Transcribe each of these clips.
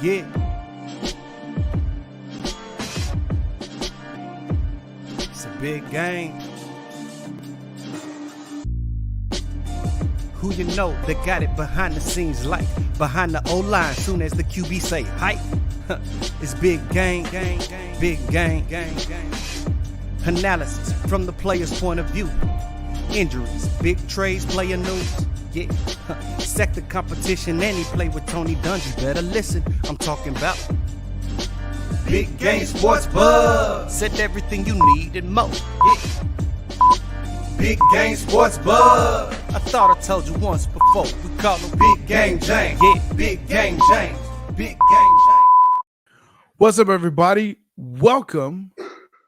Yeah. It's a big game. Who you know that got it behind the scenes like behind the O-line soon as the QB say hype. It's big game, big game. Analysis from the player's point of view. Injuries, big trades, player news. Yeah, sector competition, and he play with Tony Dungy. Better listen, I'm talking about Big Game Sports Buzz. Said everything you need and more. Yeah. Big Game Sports Buzz. I thought I told you once before. We call him Big Game James. Yeah, Big Game James. Big Game James. What's up, everybody? Welcome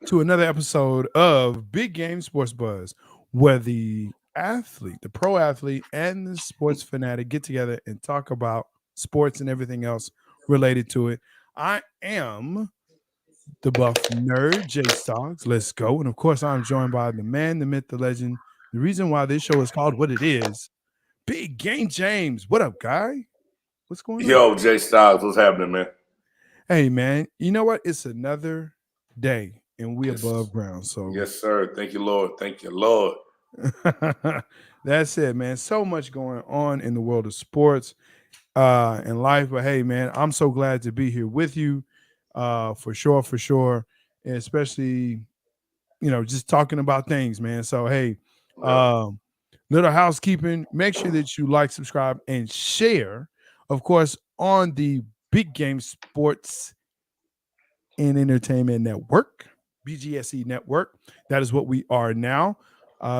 to another episode of Big Game Sports Buzz, where the athlete, the pro athlete, and the sports fanatic get together and talk about sports and everything else related to it. I am the buff nerd, Jay Stoggs. Let's go. And of course, I'm joined by the man, the myth, the legend. The reason why this show is called what it is, Big Game James. What up, guy? What's going on? Yo, Jay Stoggs, what's happening, man? Hey, man. You know what? It's another day, and we above ground. So yes, sir. Thank you, Lord. Thank you, Lord. That's it, man. So much going on in the world of sports and life. But hey, man, I'm so glad to be here with you. For sure. And especially, just talking about things, man. So, hey, little housekeeping, make sure that you like, subscribe, and share, of course, on the Big Game Sports and Entertainment Network, BGSE Network. That is what we are now.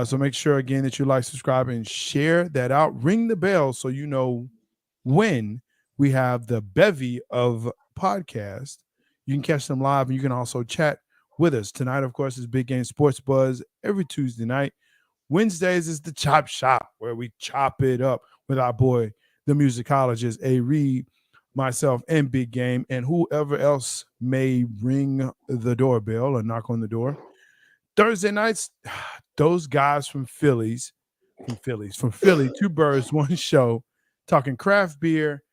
So make sure, again, that you like, subscribe, and share that out. Ring the bell so you know when we have the bevy of podcasts. You can catch them live, and you can also chat with us. Tonight, of course, is Big Game Sports Buzz every Tuesday night. Wednesdays is the Chop Shop, where we chop it up with our boy, the musicologist, A. Reed, myself, and Big Game, and whoever else may ring the doorbell or knock on the door. Thursday nights, those guys from Philly, two birds, one show, talking craft beer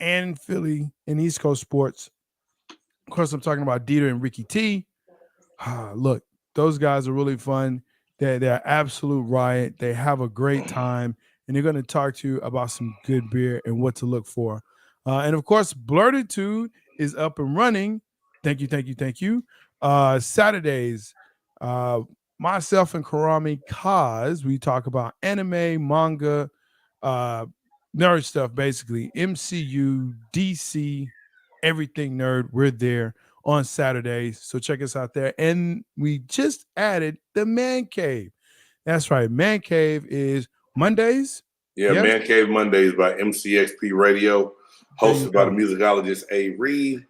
and Philly and East Coast sports. Of course, I'm talking about Dieter and Ricky T. Look, those guys are really fun. They're absolute riot. They have a great time, and they're going to talk to you about some good beer and what to look for. And, of course, Blerditude is up and running. Thank you. Saturdays, myself and Karami Kaz, we talk about anime, manga, nerd stuff, basically. MCU, DC, everything nerd. We're there on Saturdays, so check us out there. And we just added the Man Cave. That's right. Man Cave is Mondays. Yeah, yep. Man Cave Mondays by MCXP Radio, hosted by the musicologist A. Reed.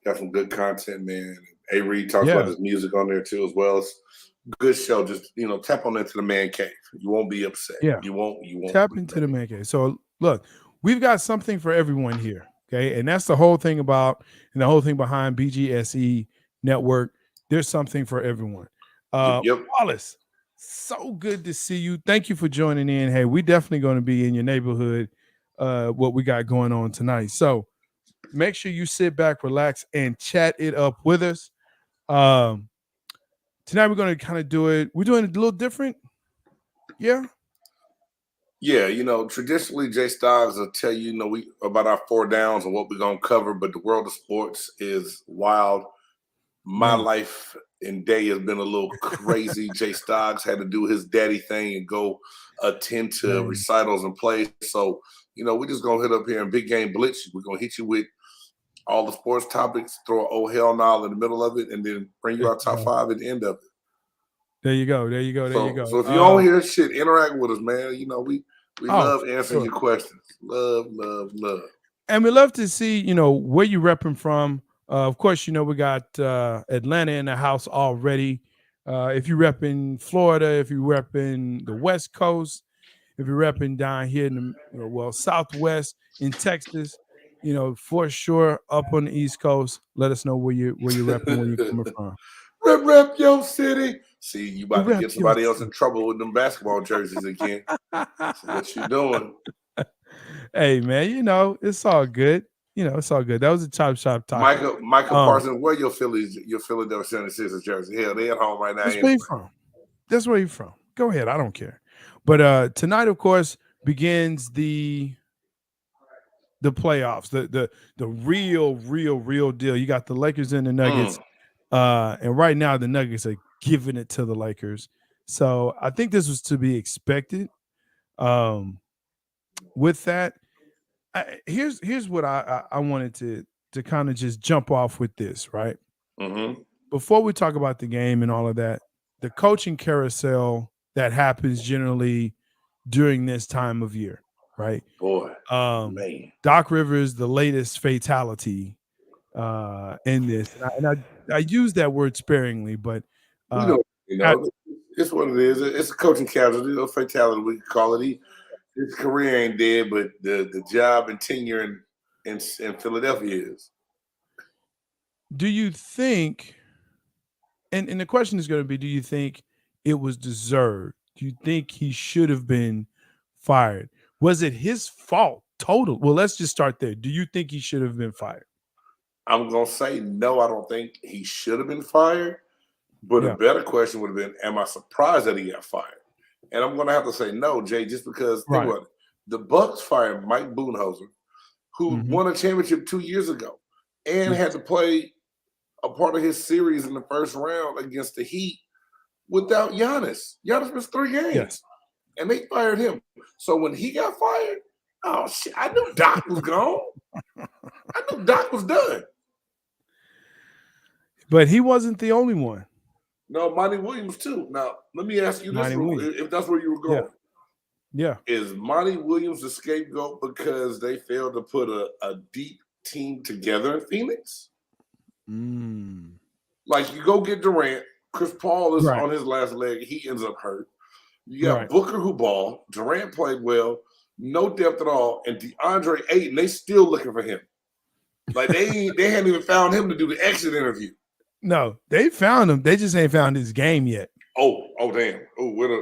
Got some good content, man. A. Reed talks about his music on there too, as well. It's a good show. Just tap on into the Man Cave. You won't be upset. Yeah, you won't tap into the Man Cave. So look, we've got something for everyone here. Okay, and that's the whole thing behind BGSE Network. There's something for everyone. Wallace, so good to see you. Thank you for joining in. Hey, we definitely going to be in your neighborhood. What we got going on tonight. So make sure you sit back, relax, and chat it up with us. Tonight we're going to kind of do it. We're doing it a little different. Yeah. Yeah, traditionally, Jay Stoggs will tell you, we about our 4 downs and what we're going to cover, but the world of sports is wild. My life and day has been a little crazy. Jay Stoggs had to do his daddy thing and go attend to recitals and plays. So, we're just going to hit up here in Big Game Blitz. We're going to hit you with all the sports topics, throw an oh hell no in the middle of it, and then bring you our top 5 at the end of it. There you go. So if you don't hear shit, interact with us, man. We love answering your questions. Love. And we love to see, where you're repping from. Of course, we got Atlanta in the house already. If you're repping Florida, if you're repping the West Coast, if you're repping down here in the Southwest in Texas, for sure up on the East Coast, let us know where you're repping, where you're coming from. Rep your city. See, you about to get somebody else in trouble with them basketball jerseys again. That's what you doing. Hey, man, it's all good. it's all good. That was a chop shop topic. Michael Parsons, where your Philadelphia 76ers jersey? Hell, they at home right now. That's where you from. That's where you from. Go ahead. I don't care. But tonight, of course, begins the playoffs, the real deal. You got the Lakers and the Nuggets. And right now the Nuggets are giving it to the Lakers. So I think this was to be expected. With that, here's what I wanted to kind of just jump off with this, right? Before we talk about the game and all of that, the coaching carousel that happens generally during this time of year, right? Boy, man. Doc Rivers, the latest fatality in this. And I use that word sparingly, but it's what it is. It's a coaching casualty, a fatality, we can call it. His career ain't dead, but the job and tenure in Philadelphia is. Do you think, and the question is going to be, do you think it was deserved? Do you think he should have been fired? Was it his fault? Total. Well, let's just start there. Do you think he should have been fired? I'm going to say no, I don't think he should have been fired. But a better question would have been, am I surprised that he got fired? And I'm going to have to say no, Jay, just because the Bucks fired Mike Budenholzer, who won a championship 2 years ago and had to play a part of his series in the first round against the Heat without Giannis. Giannis missed 3 games, and they fired him. So when he got fired, oh, shit, I knew Doc was gone. I knew Doc was done. But he wasn't the only one. No, Monty Williams too. Now, let me ask you this, if that's where you were going. Yeah. Is Monty Williams the scapegoat because they failed to put a deep team together in Phoenix? Like, you go get Durant. Chris Paul is on his last leg. He ends up hurt. You got Booker who balled. Durant played well. No depth at all. And DeAndre Ayton, they still looking for him. Like, they hadn't even found him to do the exit interview. No, they found him. They just ain't found his game yet. Oh, damn. Oh, what a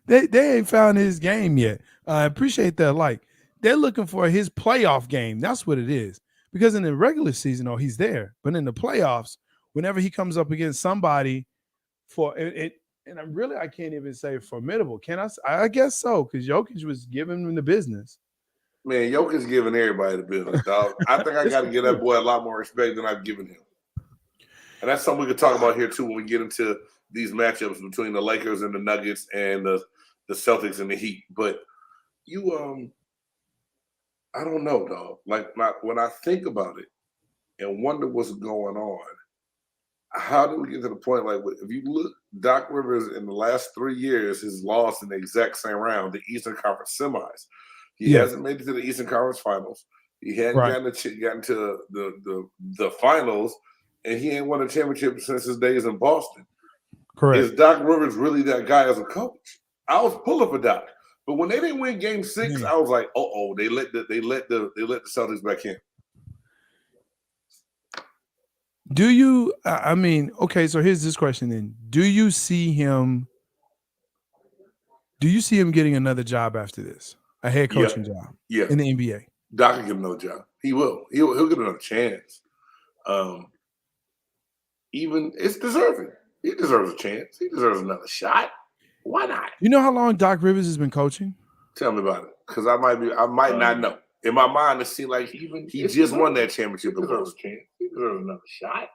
they ain't found his game yet. I appreciate that. Like, they're looking for his playoff game. That's what it is. Because in the regular season, he's there. But in the playoffs, whenever he comes up against somebody for it, and I can't even say formidable. Can I? I guess so, because Jokic was giving him the business. Man, Jokic's giving everybody the business, dog. I think I got to give that boy a lot more respect than I've given him. And that's something we could talk about here, too, when we get into these matchups between the Lakers and the Nuggets and the Celtics and the Heat. But I don't know, dog. Like, when I think about it and wonder what's going on, how do we get to the point, like, if you look, Doc Rivers in the last 3 years has lost in the exact same round, the Eastern Conference semis. He hasn't made it to the Eastern Conference Finals. He hadn't gotten to the finals, and he ain't won a championship since his days in Boston. Correct. Is Doc Rivers really that guy as a coach? I was pulling for Doc, but when they didn't win Game 6, I was like, they let the Celtics back in. Do you? I mean, okay. So here's this question then: Do you see him getting another job after this? A head coaching job in the NBA. Doc will get another job. He will. He'll get another chance. Even it's deserving. He deserves a chance. He deserves another shot. Why not? You know how long Doc Rivers has been coaching? Tell me about it, because I might not know. In my mind, it seems like he just won that championship. He deserves a chance. He deserves another shot.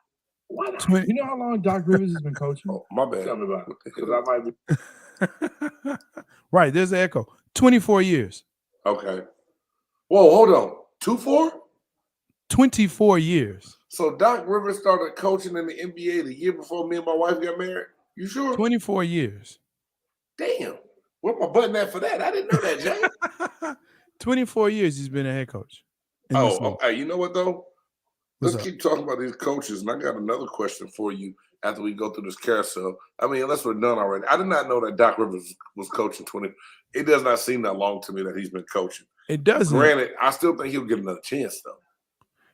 Why not? You know how long Doc Rivers has been coaching? Oh, my bad. Tell me about it, because I might be. Right, there's the echo. 24 years. Okay. Whoa, hold on. 24? 24 years. So Doc Rivers started coaching in the NBA the year before me and my wife got married? You sure? 24 years. Damn. Where my button at for that? I didn't know that, Jay. 24 years he's been a head coach. Okay. You know what, though? Let's keep talking about these coaches. And I got another question for you after we go through this carousel. I mean, unless we're done already. I did not know that Doc Rivers was coaching 20. It does not seem that long to me that he's been coaching. It doesn't. Granted, I still think he'll get another chance, though.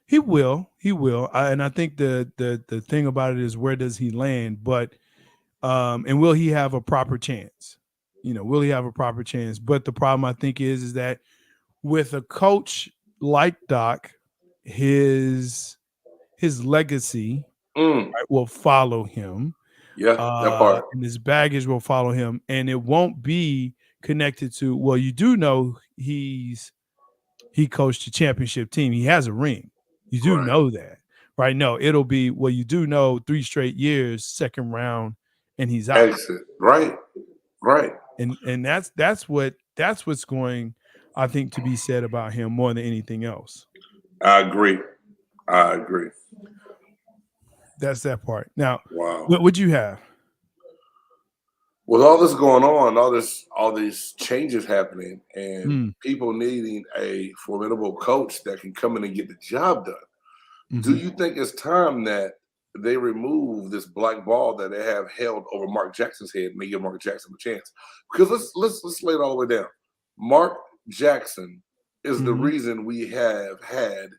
He will. And I think the thing about it is, where does he land? But and will he have a proper chance? Will he have a proper chance? But the problem, I think, is that with a coach like Doc, his legacy Mm. right, will follow him. Yeah, that part. And his baggage will follow him, and it won't be connected to. Well, you do know he coached a championship team. He has a ring. You do Right. know that, right? No, it'll be well. You do know 3 straight years, second round, and he's out. Exit. Right. And that's what's going, I think, to be said about him more than anything else. I agree. That's that part. Now, Wow. what would you have? With all this going on, all these changes happening, and people needing a formidable coach that can come in and get the job done, do you think it's time that they remove this black ball that they have held over Mark Jackson's head and they give Mark Jackson a chance? Because let's lay it all the way down. Mark Jackson is the reason we have had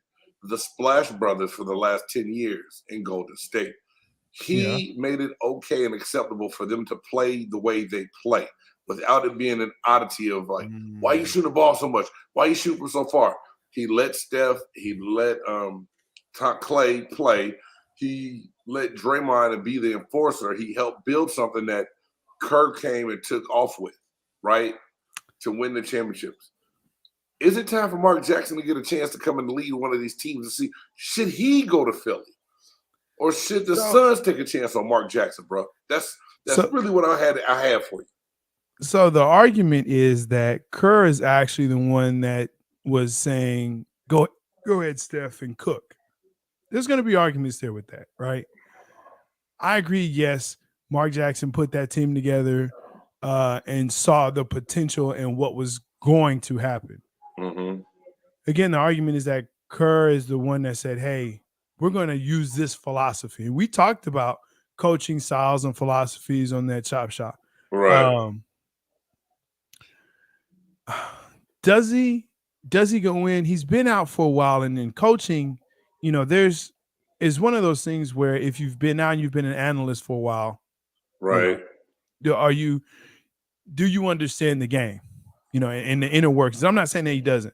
the Splash Brothers for the last 10 years in Golden State. He made it okay and acceptable for them to play the way they play without it being an oddity of like, why are you shooting the ball so much? Why are you shooting from so far? He let Steph, he let Clay play. He let Draymond be the enforcer. He helped build something that Kerr came and took off with, right, to win the championships. Is it time for Mark Jackson to get a chance to come and lead one of these teams and see, should he go to Philly? Or should the Suns take a chance on Mark Jackson, bro? That's really what I have for you. So the argument is that Kerr is actually the one that was saying, go ahead, Steph, and cook. There's going to be arguments there with that, right? I agree, yes, Mark Jackson put that team together and saw the potential and what was going to happen. Again, the argument is that Kerr is the one that said, hey, we're going to use this philosophy. We talked about coaching styles and philosophies on that Chop Shop. Right. Does he go in? He's been out for a while, and in coaching, is one of those things where if you've been out and you've been an analyst for a while, right? Do you understand the game? And the inner workings. I'm not saying that he doesn't.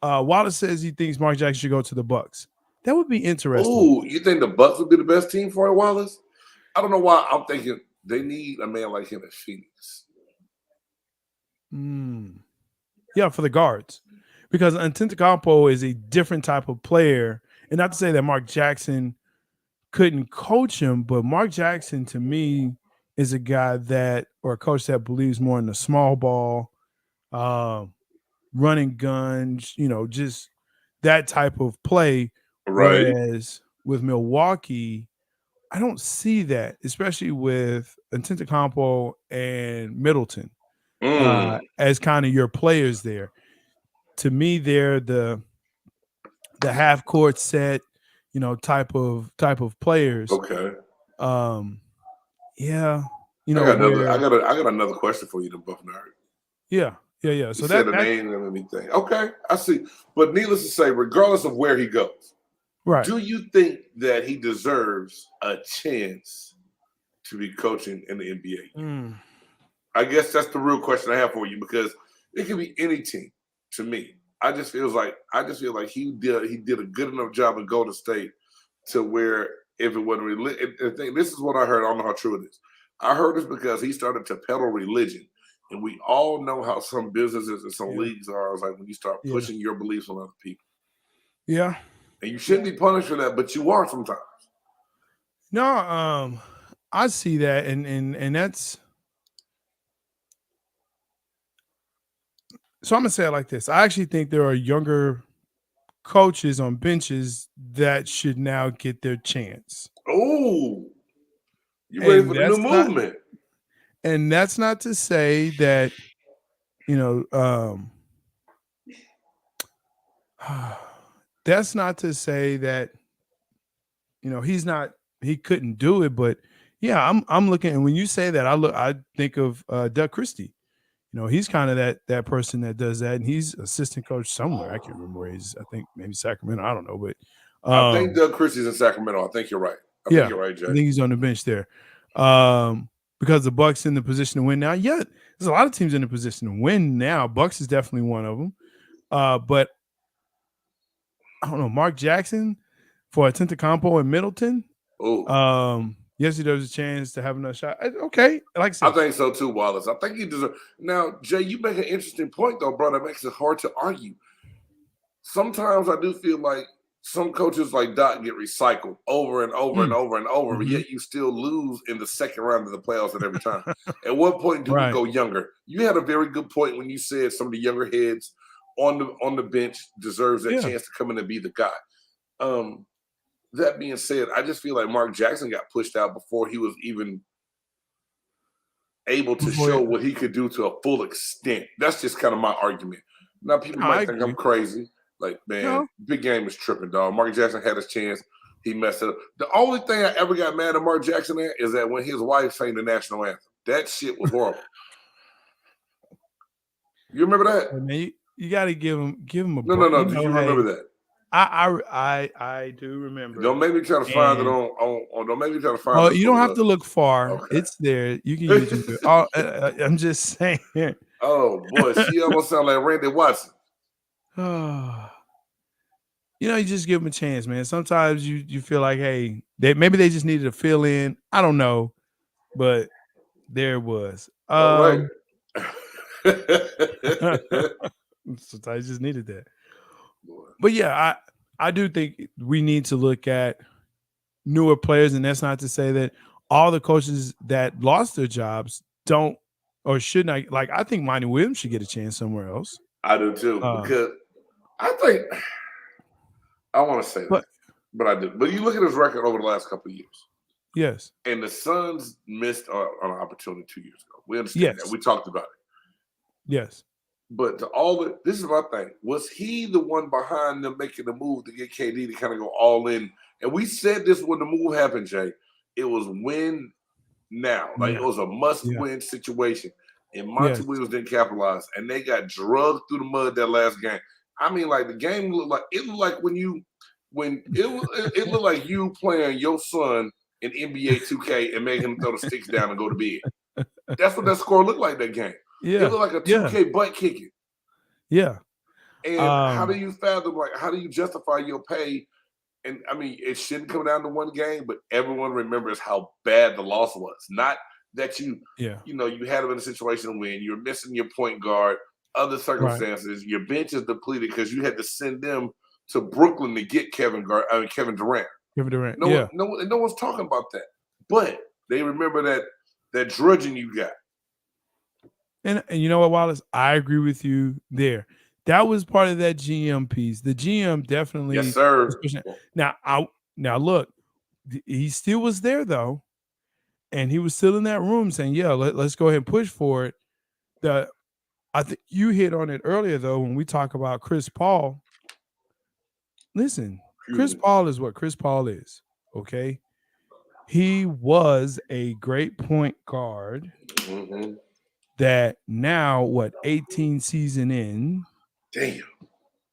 Wallace says he thinks Mark Jackson should go to the Bucks. That would be interesting. Oh, you think the Bucks would be the best team for it, Wallace? I don't know why. I'm thinking they need a man like him at Phoenix. Yeah, for the guards. Because Antetokounmpo is a different type of player. And not to say that Mark Jackson couldn't coach him, but Mark Jackson, to me, is a guy or a coach that believes more in the small ball, running guns, just that type of play. Right. Whereas with Milwaukee, I don't see that, especially with Antetokounmpo and Middleton as kind of your players there. To me, they're the half court set, type of players. Okay. Yeah. I got another question for you, to Buff Nerd. Yeah. So you said the name and everything. Okay, I see. But needless to say, regardless of where he goes, right? Do you think that he deserves a chance to be coaching in the NBA? I guess that's the real question I have for you, because it could be any team. To me, I just feel like he did a good enough job in Golden State to where if it wasn't this is what I heard. I don't know how true it is. I heard this because he started to peddle religion. And we all know how some businesses and some leagues are. It's like when you start pushing your beliefs on other people. Yeah. And you shouldn't be punished for that, but you are sometimes. No, I see that, and that's. So I'm gonna say it like this. I actually think there are younger coaches on benches that should now get their chance. Oh, you ready for the new movement? And that's not to say that, that's not to say that, he couldn't do it. But yeah, I'm looking, and when you say that, I think of Doug Christie. He's kind of that person that does that, and he's assistant coach somewhere. I can't remember where he's. I think maybe Sacramento. I don't know, but I think Doug Christie's in Sacramento. I think you're right. I think you're right, Jay. I think he's on the bench there. Because the Bucks in the position to win now. Yeah, there's a lot of teams in the position to win now. Bucks is definitely one of them. But I don't know, Mark Jackson for Atentacampo in Middleton. Oh, Yes, there's a chance to have another shot. Okay, like I I said, think so too, Wallace. I think he deserves. Now, Jay, you make an interesting point though, bro. That makes it hard to argue. Sometimes I do feel like some coaches like Doc get recycled over and over and over and over, but yet you still lose in the second round of the playoffs at every time. At what point do we go younger? You had a very good point when you said some of the younger heads on the bench deserves that chance to come in and be the guy. That being said, I just feel like Mark Jackson got pushed out before he was even able to show what he could do to a full extent. That's just kind of my argument. Now, people might think I'm crazy. Like, man, big game is tripping, dog. Mark Jackson had his chance. He messed it up. The only thing I ever got mad at Mark Jackson at is that when his wife sang the national anthem. That shit was horrible. You remember that? Hey, man, you got to give him a break. No. Do you remember that? I do remember. Don't make me try to find it on. Don't make me try to find it. Oh, you don't have to look far. Okay. It's there. You can use it. I'm just saying. Oh boy, she almost sound like Randy Watson. You just give them a chance, man. Sometimes you feel like, hey, maybe they just needed to fill in. I don't know, but there it was. All right. Sometimes you just needed that. But yeah, I do think we need to look at newer players, and that's not to say that all the coaches that lost their jobs don't or should not. Like, I think Monty Williams should get a chance somewhere else. I do too, because I think I want to say that, but I do. But you look at his record over the last couple of years. Yes. And the Suns missed on an opportunity 2 years ago. We understand that. We talked about it. Yes. But this is my thing. Was he the one behind them making the move to get KD to kind of go all in? And we said this when the move happened, Jay. It was win now. Like, it was a must-win situation. And Monty Williams didn't capitalize. And they got drugged through the mud that last game. I mean, like, the game looked like it looked like you playing your son in NBA 2K and making him throw the sticks down and go to bed. That's what that score looked like that game. Yeah. It looked like a 2K butt kicking. Yeah. And how do you fathom, like, how do you justify your pay? And I mean, it shouldn't come down to one game, but everyone remembers how bad the loss was. Not that you had them in a situation when you're missing your point guard, other circumstances, your bench is depleted because you had to send them to Brooklyn to get Kevin Durant. No one's talking about that. But they remember that drudging you got. And you know what, Wallace? I agree with you there. That was part of that GM piece. The GM definitely. Yes, sir. Now look, he still was there though, and he was still in that room saying, "Yeah, let's go ahead and push for it." I think you hit on it earlier though when we talk about Chris Paul. Listen, Chris Paul is what Chris Paul is. Okay, he was a great point guard. Mm-hmm. That now, 18 season in, damn,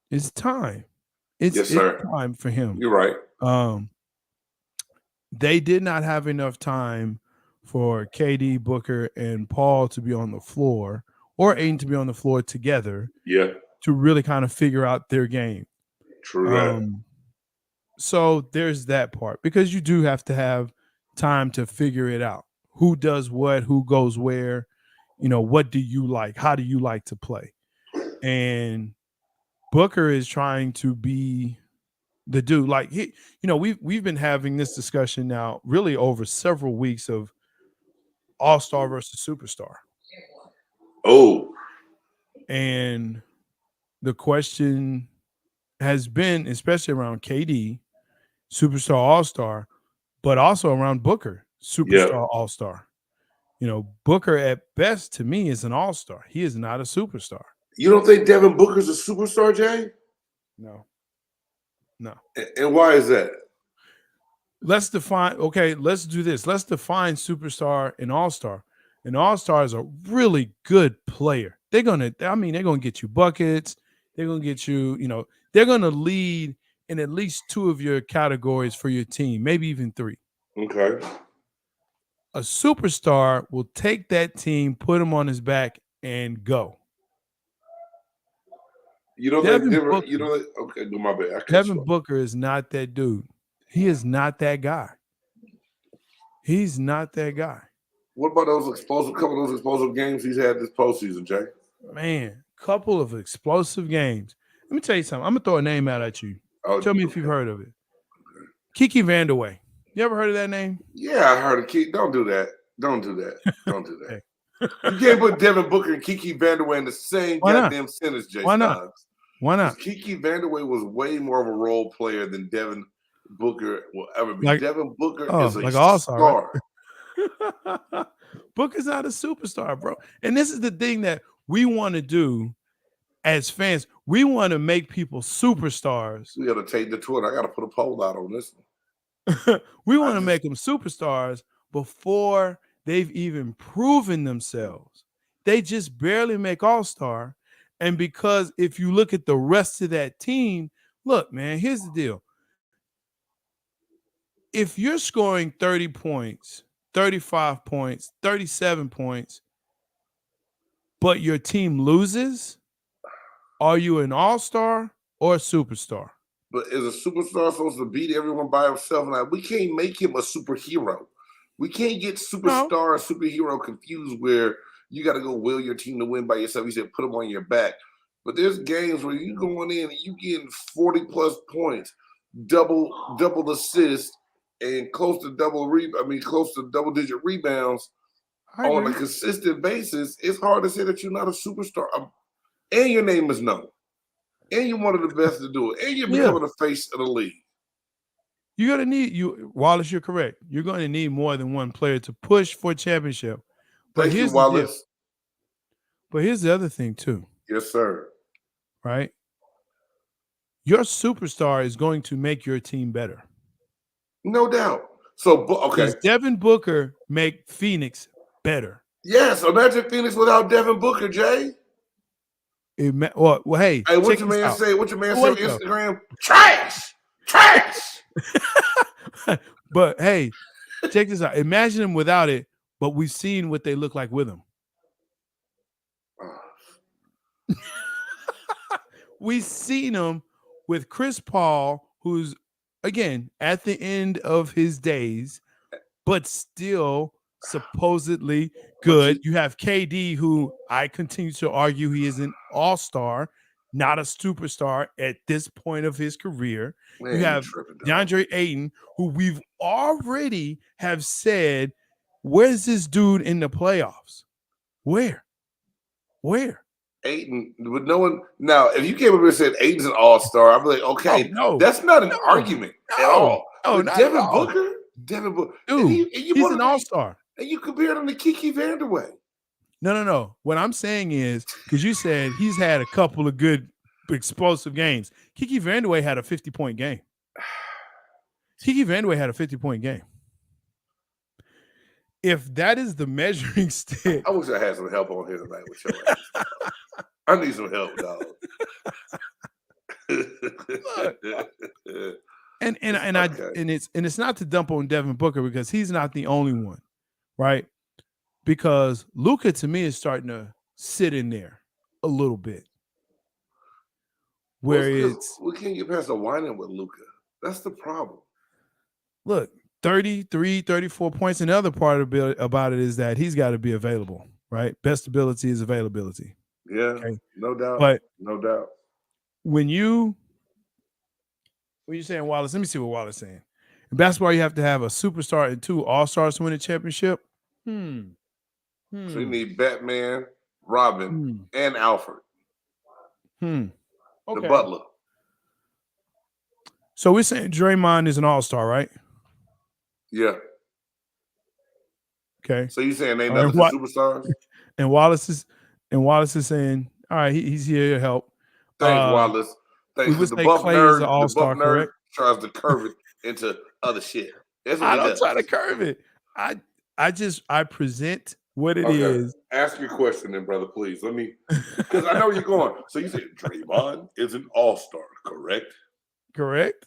it's time. It's time for him. You're right. They did not have enough time for KD, Booker, and Paul to be on the floor, or Aiden to be on the floor together. Yeah, to really kind of figure out their game. True. So there's that part, because you do have to have time to figure it out. Who does what? Who goes where? What do you like? How do you like to play? And Booker is trying to be the dude. Like, we've been having this discussion now really over several weeks of all-star versus superstar. Oh. And the question has been, especially around KD, superstar all-star, but also around Booker, superstar all-star. Booker at best to me is an all-star. He is not a superstar. You don't think Devin Booker's a superstar, Jay? No. And why is that? Let's do this. Let's define superstar and all-star. An all-star is a really good player. They're gonna get you buckets. They're gonna get you, they're gonna lead in at least 2 of your categories for your team, maybe even 3. Okay. A superstar will take that team, put him on his back, and go. You don't Devin think Denver? Booker. You don't? Okay, do my bad. Devin Booker is not that dude. He is not that guy. He's not that guy. What about couple of those explosive games he's had this postseason, Jay? Man, couple of explosive games. Let me tell you something. I'm gonna throw a name out at you. Tell me if you've heard of it. Okay. Kiki Vandeweghe. You ever heard of that name? Yeah, I heard of Kiki. Don't do that. Don't do that. Don't do that. You can't put Devin Booker and Kiki Vandeweghe in the same goddamn sentence, Jay. Why not? Why not? Kiki Vandeweghe was way more of a role player than Devin Booker will ever be. Devin Booker is a star. Right? Booker's not a superstar, bro. And this is the thing that we want to do as fans. We want to make people superstars. We got to take the Twitter. I got to put a poll out on this one. We want to make them superstars before they've even proven themselves. They just barely make all-star. And because if you look at the rest of that team, look, man, here's the deal. If you're scoring 30 points, 35 points, 37 points, but your team loses, are you an all-star or a superstar? But is a superstar supposed to beat everyone by himself? Now, we can't make him a superhero. We can't get superstar and superhero confused where you got to go will your team to win by yourself. You said put them on your back. But there's games where you going in and you getting 40-plus points, double assists, and close to double-digit rebounds on a consistent basis. It's hard to say that you're not a superstar. And your name is known. And you're one of the best to do it. And you're becoming the face of the league. You're going to need Wallace, you're correct. You're going to need more than one player to push for a championship. But Thank you, Wallace. But here's the other thing, too. Yes, sir. Right? Your superstar is going to make your team better. No doubt. So, okay. Does Devin Booker make Phoenix better? Yes. Imagine Phoenix without Devin Booker, Jay. Hey, what your man say? What your man say on Instagram? Trash. But hey, check this out. Imagine him without it, but we've seen what they look like with him. We've seen him with Chris Paul, who's again at the end of his days, but still supposedly good. You have KD, who I continue to argue he is an all-star, not a superstar at this point of his career. Man, you have DeAndre Ayton, who we've already have said, where's this dude in the playoffs? Where? Ayton, with no one. Now, if you came up and said Ayton's an all-star, I'd be like, okay, that's not an argument at all. Oh, Devin Booker? Dude, he's an all-star. And you compared him to Kiki Vandeweghe. No. What I'm saying is, because you said he's had a couple of good explosive games. Kiki Vandeweghe had a 50-point game. If that is the measuring stick. I wish I had some help on here tonight with your ass. I need some help, dog. And it's not to dump on Devin Booker because he's not the only one, right? Because Luka to me is starting to sit in there a little bit. Where we can't get past the whining with Luka. That's the problem. Look, 33, 34 points. And the other part about it is that he's got to be available, right? Best ability is availability. Yeah, okay? No doubt. But no doubt. When you're saying Wallace, let me see what Wallace is saying. In basketball, you have to have a superstar and 2 all-stars to win a championship. So you need Batman, Robin, and Alfred. Okay. The Butler. So we're saying Draymond is an all-star, right? Yeah. Okay. So you're saying they ain't nothing superstars? And Wallace is saying, all right, he's here to help. Thanks, Wallace. Thanks. The buff nerd tries to curve it into other shit. That's what I don't try to curve it. I present what it is. Ask your question then, brother, please. Let me, because I know where you're going. So you said Draymond is an all-star, correct? Correct.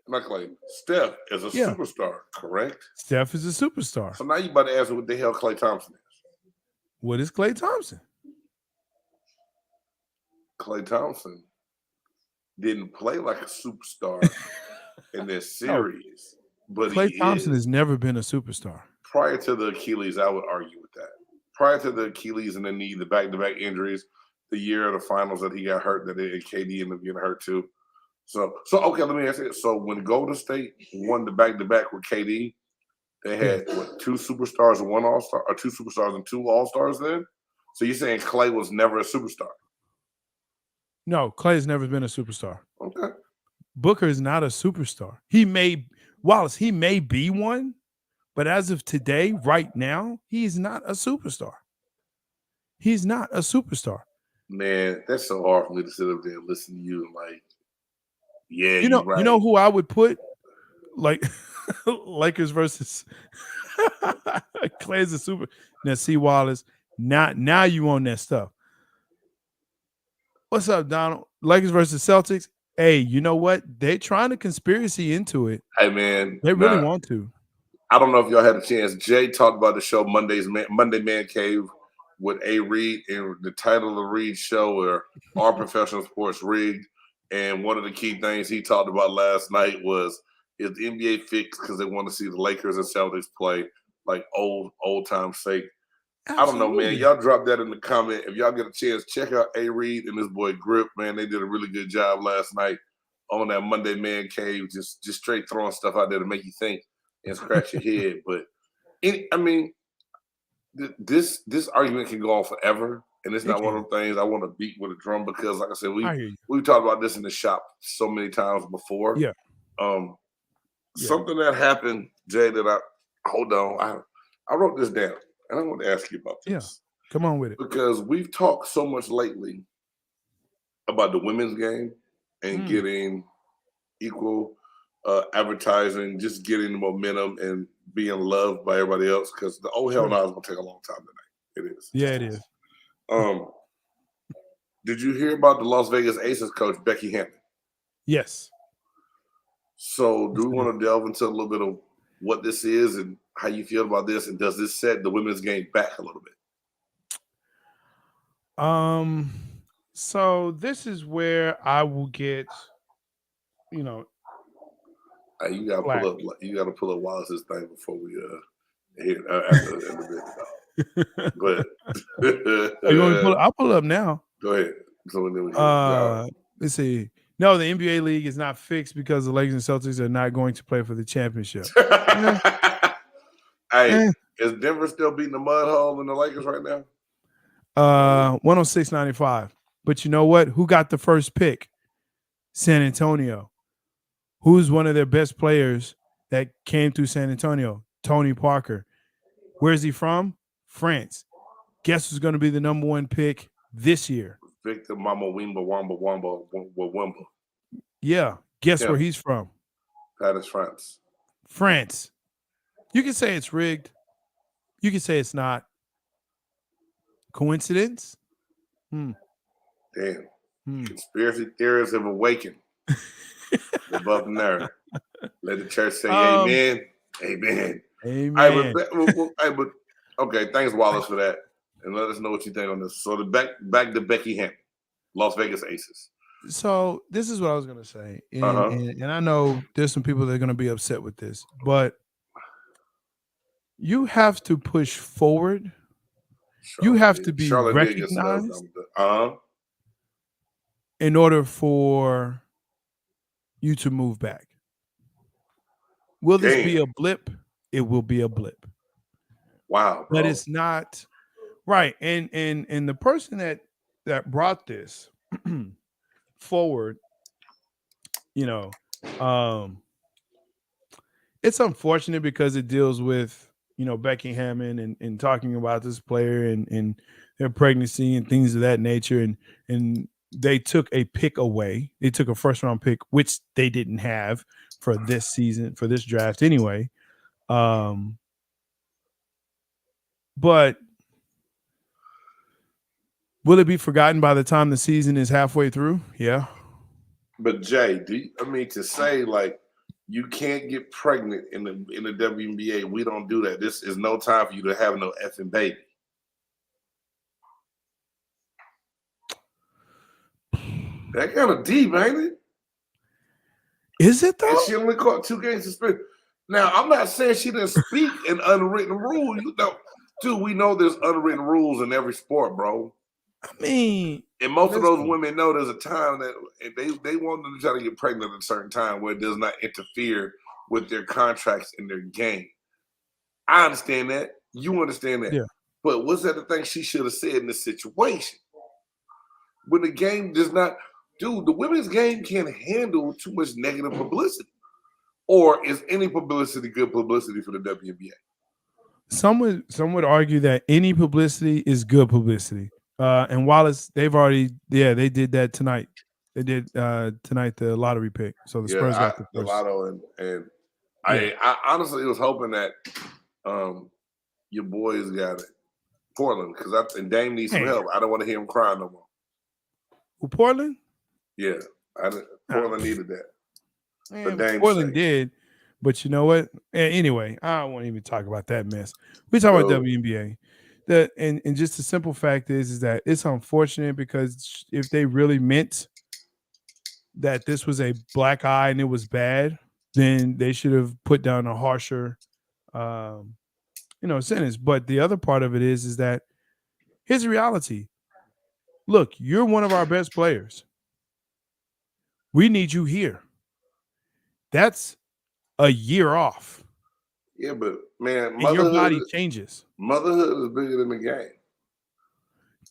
Not Clay. Steph is a superstar, correct? Steph is a superstar. So now you about to ask me what the hell Klay Thompson is. What is Klay Thompson? Klay Thompson didn't play like a superstar in this series, but Klay he Thompson is. has never been a superstar. Prior to the Achilles, I would argue with that. Prior to the Achilles and the knee, the back-to-back injuries, the year of the finals that he got hurt, that KD ended up getting hurt too. So okay, let me ask you. So when Golden State won the back-to-back with KD, they had two superstars and one all-star, or two superstars and two all-stars then? So you're saying Klay was never a superstar? No, Klay has never been a superstar. Okay. Booker is not a superstar. He may be one, but as of today, right now, he's not a superstar. He's not a superstar. Man, that's so hard for me to sit up there and listen to you and like, yeah, you know, right. You know who I would put like Lakers versus Klay's a super. Now, see Wallace. Now you on that stuff. What's up, Donald? Lakers versus Celtics. Hey, you know what? They're trying to conspiracy into it. Hey, man. They really want to. I don't know if y'all had a chance. Jay talked about the show Monday Man Cave with A. Reed, and the title of the Reed show were Our Professional Sports Rigged. And one of the key things he talked about last night was, is the NBA fixed because they want to see the Lakers and Celtics play like old time sake. Absolutely. I don't know, man. Y'all drop that in the comment. If y'all get a chance, check out A. Reed and his boy Grip, man. They did a really good job last night on that Monday Man Cave, just straight throwing stuff out there to make you think and scratch your head. But I mean, this argument can go on forever, and it's not one of those things I want to beat with a drum because, like I said, we've talked about this in the shop so many times before. Yeah. Something that happened, Jay, that I wrote this down, and I want to ask you about this. Yeah. Come on with it. Because we've talked so much lately about the women's game and getting equal advertising, just getting the momentum and being loved by everybody else. Because the hell no is going to take a long time today. It is. Yeah, it is. Did you hear about the Las Vegas Aces coach, Becky Hammon? Yes. So do we want to delve into a little bit of what this is and how you feel about this? And does this set the women's game back a little bit? So this is where I will get, you gotta pull up Wallace's thing before we hit after the end of it. But you want me to pull it? I'll pull it up now. Go ahead. So let's see. No, the NBA league is not fixed because the Lakers and Celtics are not going to play for the championship. Is Denver still beating the mud hole in the Lakers right now? 106-95. But you know what? Who got the first pick? San Antonio. Who's one of their best players that came through San Antonio? Tony Parker. Where's he from? France. Guess who's going to be the number one pick this year? Victor Mama Wimba Wamba. Yeah. Guess where he's from? Paris, France. France. You can say it's rigged. You can say it's not. Coincidence? Damn. Conspiracy theorists have awakened. Above the nerve. Let the church say amen. Amen. Amen. But okay, thanks, Wallace, for that. And let us know what you think on this. So the back to Becky Hammon, Las Vegas Aces. So this is what I was going to say. And I know there's some people that are going to be upset with this, but you have to push forward. You have to be recognized in order for you to move back. Will this be a blip? It will be a blip. Wow. But it's not right. And the person that brought this forward, it's unfortunate because it deals with Becky Hammon and talking about this player and their pregnancy and things of that nature. And they took a pick away. They took a first round pick, which they didn't have for this season, for this draft anyway. But will it be forgotten by the time the season is halfway through? Yeah. But Jay, to say like you can't get pregnant in the WNBA, we don't do that. This is no time for you to have no effing baby. That kind of deep, ain't it? Is it though? And she only caught 2 games suspended. Now, I'm not saying she didn't speak an unwritten rule. You know, dude, we know there's unwritten rules in every sport, bro. I mean, and most of those women know there's a time that they want them to try to get pregnant at a certain time where it does not interfere with their contracts and their game. I understand that. You understand that. Yeah. But was that the thing she should have said in this situation? When the game does not, dude, the women's game can't handle too much negative publicity. Or is any publicity good publicity for the WNBA? Some would argue that any publicity is good publicity. And Wallace, they did that tonight. They did tonight the lottery pick. So the Spurs got the first. lotto, and I honestly was hoping that your boys got it. Portland, because Dame needs some help. I don't want to hear him cry no more. Who, Portland? Yeah, Portland needed that. Man, Portland did, but you know what? Anyway, I don't want to even talk about that mess. We talk about WNBA. And just the simple fact is that it's unfortunate because if they really meant that this was a black eye and it was bad, then they should have put down a harsher sentence. But the other part of it is that here's the reality. Look, you're one of our best players. We need you here. That's a year off. Yeah, but man, your body changes. Motherhood is bigger than the game.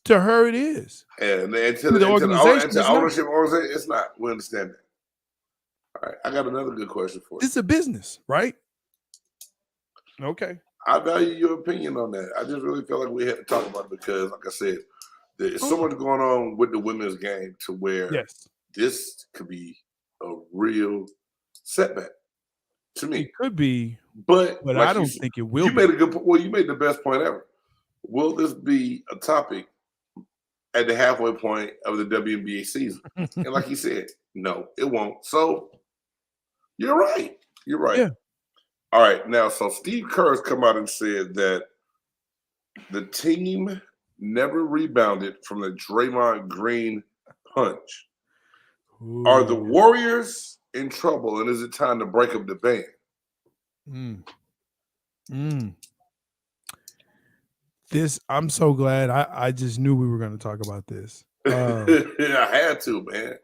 To her, it is. And to the ownership organization, it's not. We understand that. All right, I got another good question for you. It's a business, right? Okay. I value your opinion on that. I just really feel like we had to talk about it because, like I said, there's so much going on with the women's game to where this could be a real setback to me. It could be, but like I don't think it will. You made a good point. Well, you made the best point ever. Will this be a topic at the halfway point of the WNBA season? And like you said, no, it won't. So you're right. You're right. Yeah. All right. Now, so Steve Kerr has come out and said that the team never rebounded from the Draymond Green punch. Ooh. Are the Warriors in trouble, and is it time to break up the band? This, I'm so glad. I just knew we were going to talk about this. I had to, man.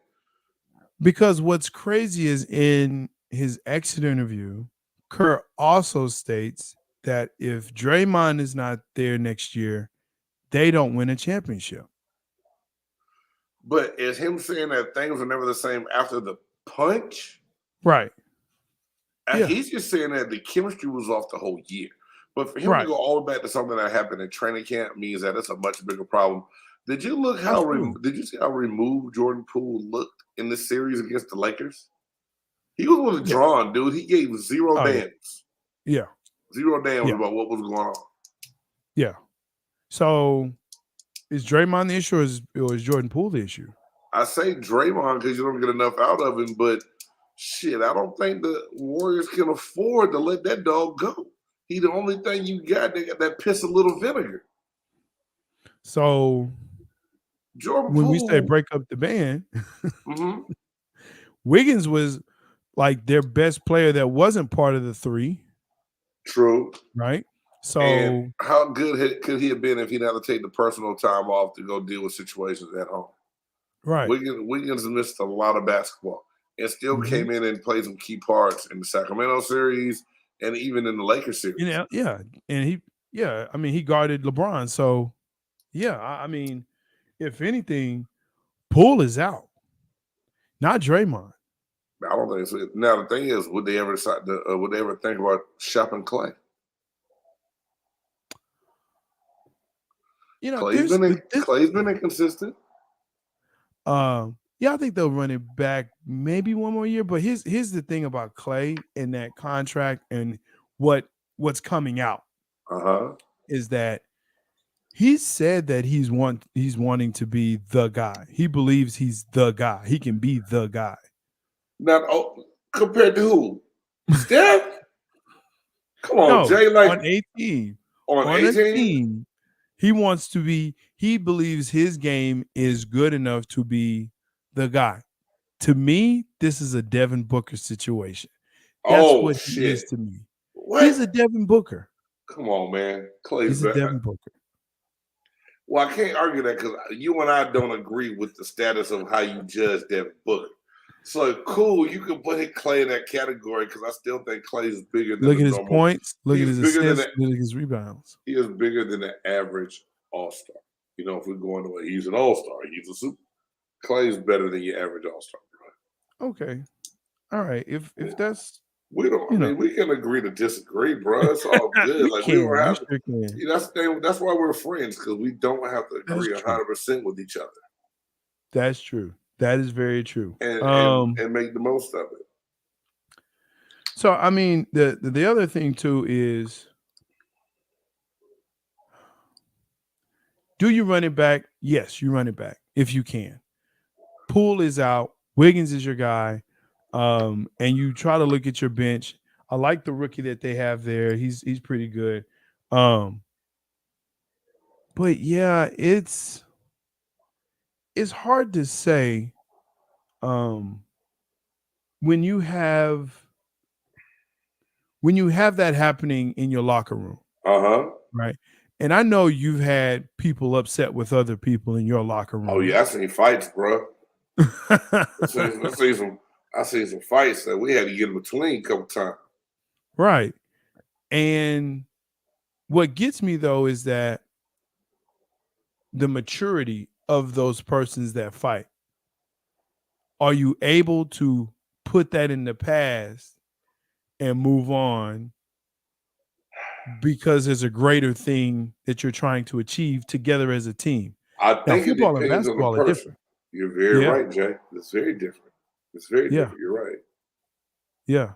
Because what's crazy is in his exit interview, Kerr also states that if Draymond is not there next year, they don't win a championship. But is him saying that things are never the same after the punch? Right. He's just saying that the chemistry was off the whole year. But for him to go all the way back to something that happened in training camp means that it's a much bigger problem. Did you look did you see how removed Jordan Poole looked in the series against the Lakers? He was withdrawn, dude. He gave zero damns. Yeah. Zero damns about what was going on. Yeah. So is Draymond the issue or is Jordan Poole the issue? I say Draymond because you don't get enough out of him, but shit, I don't think the Warriors can afford to let that dog go. He the only thing you got. They got that piss of little vinegar. So Jordan when Poole, we say break up the band, Wiggins was like their best player that wasn't part of the three. True. Right? So and how good could he have been if he didn't have to take the personal time off to go deal with situations at home? Right. Wiggins missed a lot of basketball and still came in and played some key parts in the Sacramento series and even in the Lakers series. And he guarded LeBron. So I mean, if anything, Poole is out, not Draymond. I don't think so. Now the thing is, would they ever think about shopping Clay? Clay's been inconsistent. I think they'll run it back maybe one more year. But here's the thing about Clay and that contract and what's coming out is that he said that he's wanting to be the guy. He believes he's the guy. He can be the guy. Now, compared to who? Steph? Come on, Jay. Like on 18. On 18? He wants to be. He believes his game is good enough to be the guy. To me, this is a Devin Booker situation. That's what he is to me. What? He's a Devin Booker. Come on, man. Clay's He's a Devin Booker. Well, I can't argue that because you and I don't agree with the status of how you judge Devin Booker. So cool, you can put Clay in that category because I still think Clay is bigger than look at his points, look at his assists, look at his rebounds. He is bigger than the average All-Star. You know, if we're going to he's an All-Star, he's a super. Clay is better than your average All-Star, bro. Okay, all right. If that's we don't, I mean, we can agree to disagree, bro. It's all good. we don't have. That's the thing. That's why we're friends because we don't have to agree 100% with each other. That's true. That is very true. And make the most of it. So I mean, the other thing too is, do you run it back? Yes, you run it back if you can. Poole is out. Wiggins is your guy. And you try to look at your bench. I like the rookie that they have there. He's pretty good. But yeah, it's hard to say when you have that happening in your locker room. Right. And I know you've had people upset with other people in your locker room. Oh yeah, I seen fights, bro. I seen some fights that we had to get in between a couple times. Right. And what gets me though is that the maturity of those persons that fight. Are you able to put that in the past and move on because there's a greater thing that you're trying to achieve together as a team? I think football and basketball are different. You're very right, Jay. It's very different. It's very different. You're right. Yeah.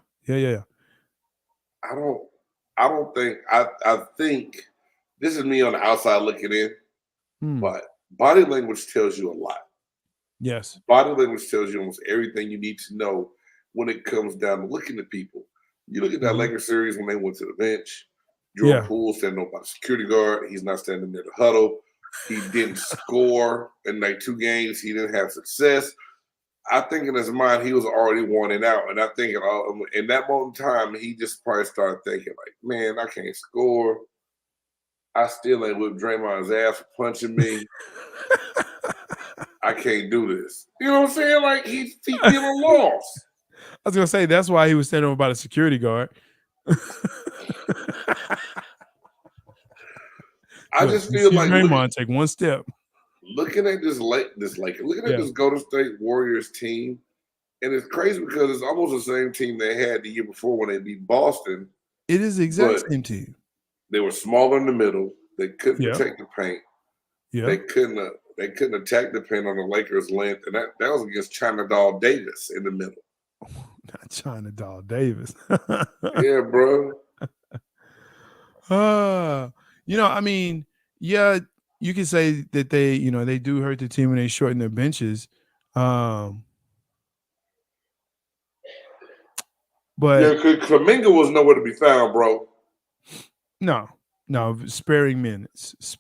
I think this is me on the outside looking in, but body language tells you a lot. Yes. Body language tells you almost everything you need to know when it comes down to looking at people. You look at that Lakers series when they went to the bench. Jordan Poole standing up by the security guard. He's not standing near the huddle. He didn't score in like 2 games. He didn't have success. I think in his mind, he was already wanting out. And I think in that moment in time, he just probably started thinking like, man, I can't score. I still ain't whipped Draymond's ass for punching me. I can't do this. You know what I'm saying? Like he's feeling lost. I was going to say, that's why he was standing over by the security guard. I just feel like Draymond take one step. Looking at this Golden State Warriors team, and it's crazy because it's almost the same team they had the year before when they beat Boston. It is the exact same team. They were smaller in the middle. They couldn't protect the paint. Yeah. They couldn't attack the paint on the Lakers' length, and that was against China Doll Davis in the middle. Not China Doll Davis. Yeah, bro. I mean, yeah, you can say that they do hurt the team when they shorten their benches. But Kuminga was nowhere to be found, bro. No, sparing minutes.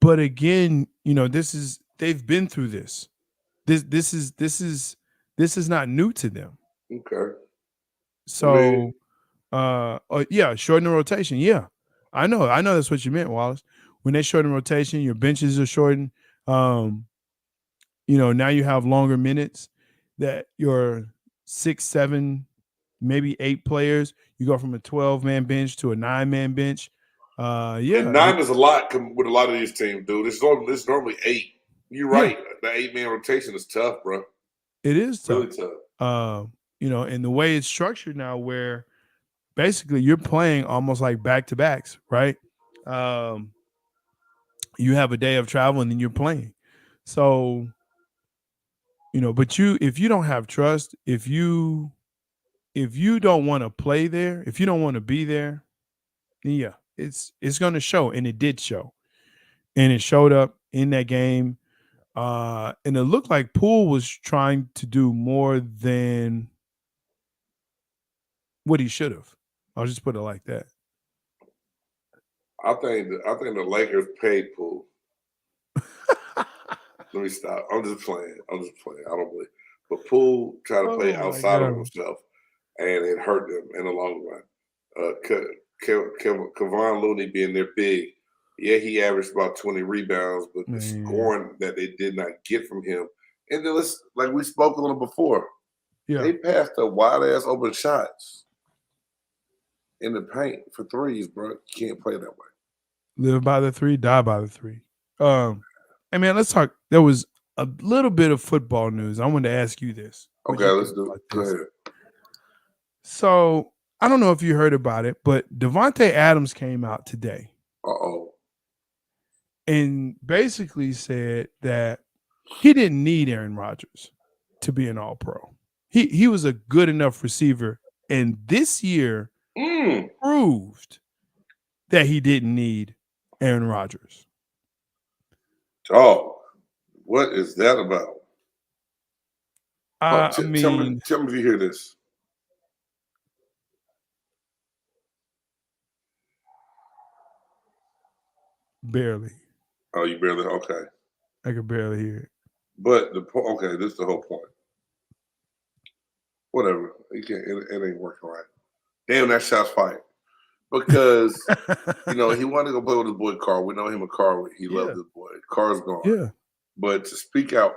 But again, they've been through this. This is not new to them. Okay. So, shorten the rotation. Yeah, I know that's what you meant, Wallace. When they shorten rotation, your benches are shortened. Now you have longer minutes. That your 6, 7, maybe 8 players. You go from a 12-man bench to a 9-man bench. And 9 is a lot with a lot of these teams, dude. It's normally 8. You're right. The 8-man rotation is tough, bro. It is tough. Really tough. And the way it's structured now, where basically you're playing almost like back-to-backs, right? You have a day of travel and then you're playing. So, but if you don't have trust, if you don't want to play there, if you don't want to be there, then it's going to show. And it did show. And it showed up in that game. And it looked like Poole was trying to do more than what he should have. I'll just put it like that. I think the Lakers paid Poole. Let me stop. I'm just playing. I don't believe. But Poole tried to play outside of himself, and it hurt them in the long run. Kevon Looney being their big, yeah, he averaged about 20 rebounds, but the scoring that they did not get from him. And then like we spoke a little before, they passed the wide ass open shots in the paint for threes, bro. You can't play that way. Live by the three, die by the three. Hey man, let's talk. There was a little bit of football news. I wanted to ask you this. Okay, let's do it. Go ahead. So I don't know if you heard about it, but Davante Adams came out today. And basically said that he didn't need Aaron Rodgers to be an all-pro. He was a good enough receiver, and this year proved that he didn't need Aaron Rodgers. Oh, what is that about? I mean, tell me if you hear this. Barely. Oh, you barely? Okay. I could barely hear it. But this is the whole point. Whatever. You can't. It ain't working right. Damn, that shot's fired. Because he wanted to go play with his boy Carr. We know him and Carr. He loved his boy. Carr's gone. Yeah. But to speak out,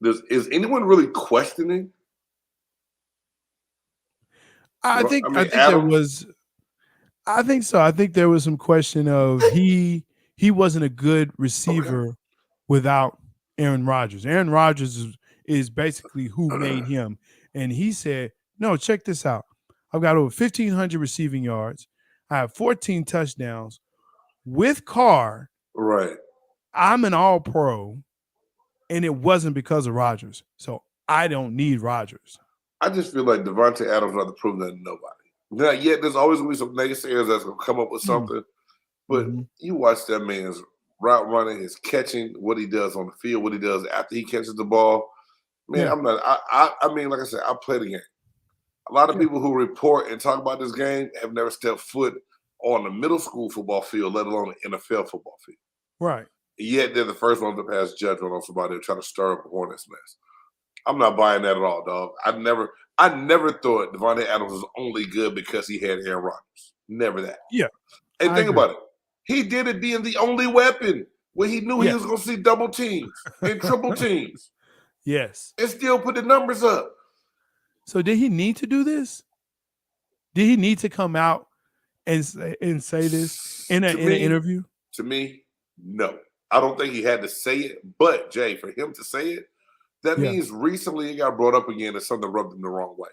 is anyone really questioning? I think there was. I think so. I think there was some question of he wasn't a good receiver without Aaron Rodgers. Aaron Rodgers is basically who made him. And he said, no, check this out. I've got over 1,500 receiving yards. I have 14 touchdowns. With Carr, right? I'm an all-pro, and it wasn't because of Rodgers. So I don't need Rodgers. I just feel like Davante Adams not to prove that to nobody. Now, there's always going to be some naysayers that's going to come up with something. But you watch that man's route running, his catching, what he does on the field, what he does after he catches the ball. Man, I'm not. I mean, like I said, I play the game. A lot of people who report and talk about this game have never stepped foot on the middle school football field, let alone the NFL football field. Right. Yet they're the first one to pass judgment on somebody trying to stir up a hornet's nest. I'm not buying that at all, dog. I never thought Davante Adams was only good because he had Aaron Rodgers. Never that. Yeah. And think about it. He did it being the only weapon when he knew he was going to see double teams and triple teams. Yes. And still put the numbers up. So did he need to do this? Did he need to come out and say this in an interview? To me, no. I don't think he had to say it. But, Jay, for him to say it, that means recently it got brought up again and something rubbed him the wrong way.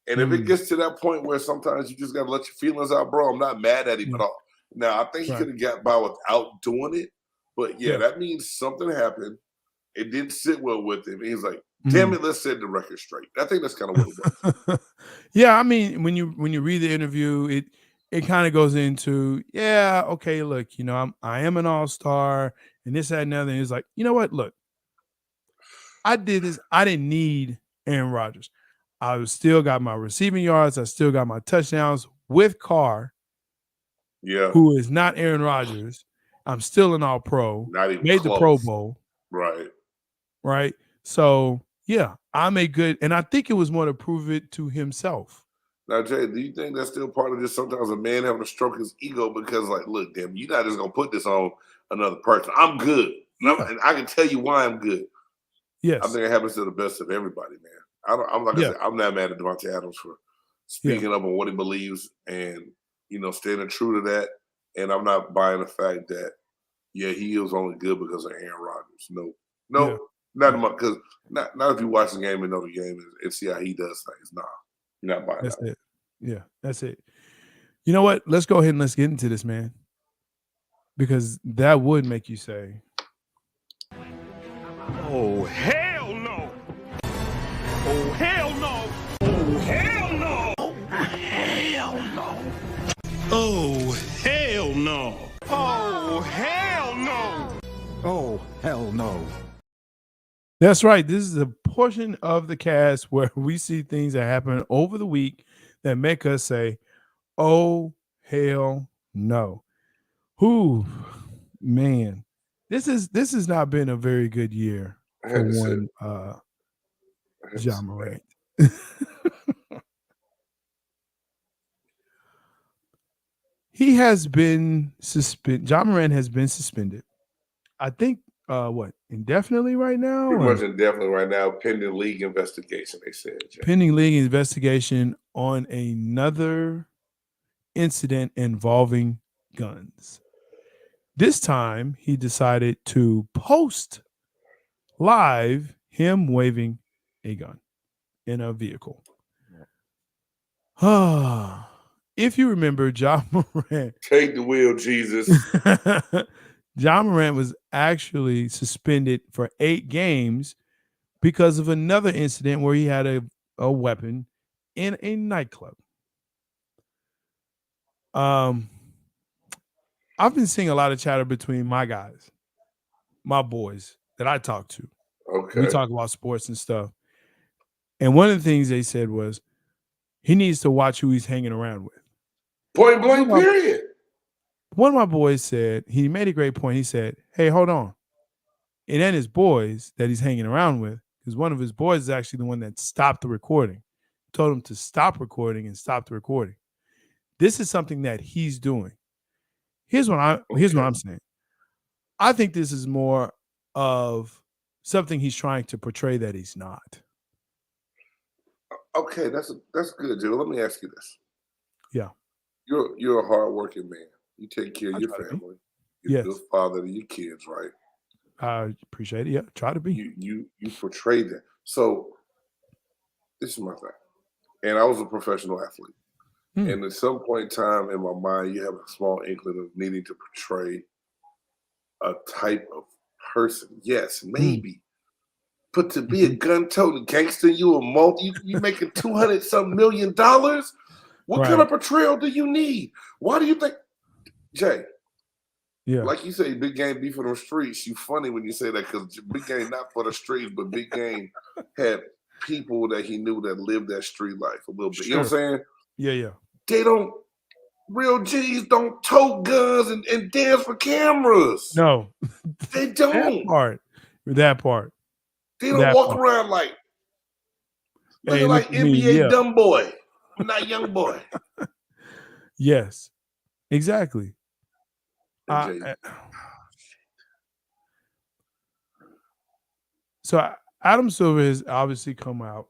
And if it gets to that point where sometimes you just got to let your feelings out, bro, I'm not mad at him at all. Now, I think he could have got by without doing it. But, that means something happened. It didn't sit well with him. He's like, damn it, let's set the record straight. I think that's kind of what it was. Yeah, I mean, when you read the interview, it kind of goes into, okay, look, I am an all-star and this, that, and the other. And it's like, you know what? Look, I did this. I didn't need Aaron Rodgers. I still got my receiving yards. I still got my touchdowns with Carr, who is not Aaron Rodgers. I'm still an all-pro. Not even made close. The Pro Bowl. Right. So, I'm a good, and I think it was more to prove it to himself. Now, Jay, do you think that's still part of just sometimes a man having to stroke his ego because, like, look, damn, you're not just going to put this on another person. I'm good. And I can tell you why I'm good. Yes. I think it happens to the best of everybody, man. I'm not mad at Davante Adams for speaking up on what he believes and, staying true to that. And I'm not buying the fact that, he was only good because of Aaron Rodgers. No, not much. Because not if you watch the game and know the game and see how he does things. Nah, you're not buying that. That's it. Yeah, that's it. You know what? Let's go ahead and let's get into this, man. Because that would make you say, oh, hell no. Oh, hell no. Oh, hell no. Oh, hell no. Oh, hell no. Oh, hell no. Oh, hell no. That's right. This is a portion of the cast where we see things that happen over the week that make us say, oh, hell no. Who, man. This has not been a very good year I for had to say one it. Ja Morant. He has been suspended. Ja Morant has been suspended. I think indefinitely right now? Pretty or much indefinitely right now, pending league investigation, they said. Jay. pending league investigation on another incident involving guns. This time he decided to post live him waving a gun in a vehicle. If you remember, Ja Morant, Take the wheel, Jesus. Ja Morant was actually suspended for 8 games because of another incident where he had a weapon in a nightclub. I've been seeing a lot of chatter between my guys, my boys that I talk to. Okay. We talk about sports and stuff. And one of the things they said was he needs to watch who he's hanging around with. Point blank, period. One of my boys said, he made a great point. He said, hey, hold on. It ain't his boys that he's hanging around with, because one of his boys is actually the one that stopped the recording, told him to stop recording and stop the recording. This is something that he's doing. Here's what I'm saying. I think this is more of something he's trying to portray that he's not. Okay, that's good, Joe. Let me ask you this. Yeah. You're a hardworking man. You take care of your family. You're a good father to your kids, right? I appreciate it. Yeah, try to be. You portray that. So this is my thing. And I was a professional athlete. And at some point in time in my mind, you have a small inkling of needing to portray a type of person. Yes, maybe. But to be a gun-toting gangster, you making $200-some million? What kind of portrayal do you need? Why do you think, Jay? Yeah. Like you say, Big Game be for the streets. You funny when you say that, because Big Game not for the streets, but Big Game had people that he knew that lived that street life a little bit. You know what I'm saying? Yeah. Real G's don't tote guns and dance for cameras. No. They don't. That part. They don't walk around like looking like NBA dumb boy, not young boy. Yes, exactly. So Adam Silver has obviously come out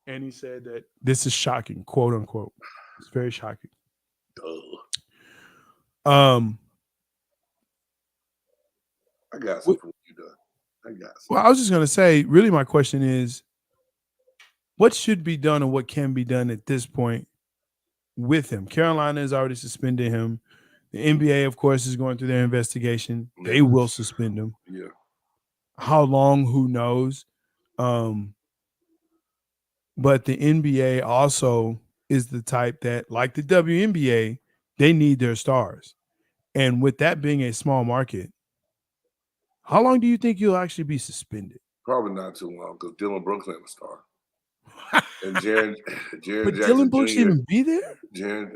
and he said that this is shocking, quote unquote. It's very shocking. I got something for you done. Well, I was just going to say, really, my question is, what should be done or what can be done at this point with him? Carolina has already suspended him. The NBA, of course, is going through their investigation. They will suspend him. Yeah. How long? Who knows? But the NBA also is the type that, like the WNBA, they need their stars. And with that being a small market, how long do you think you'll actually be suspended? Probably not too long, because Dylan Brooks ain't a star. And Jaren but Jackson Dylan Brooks Jr. even be there?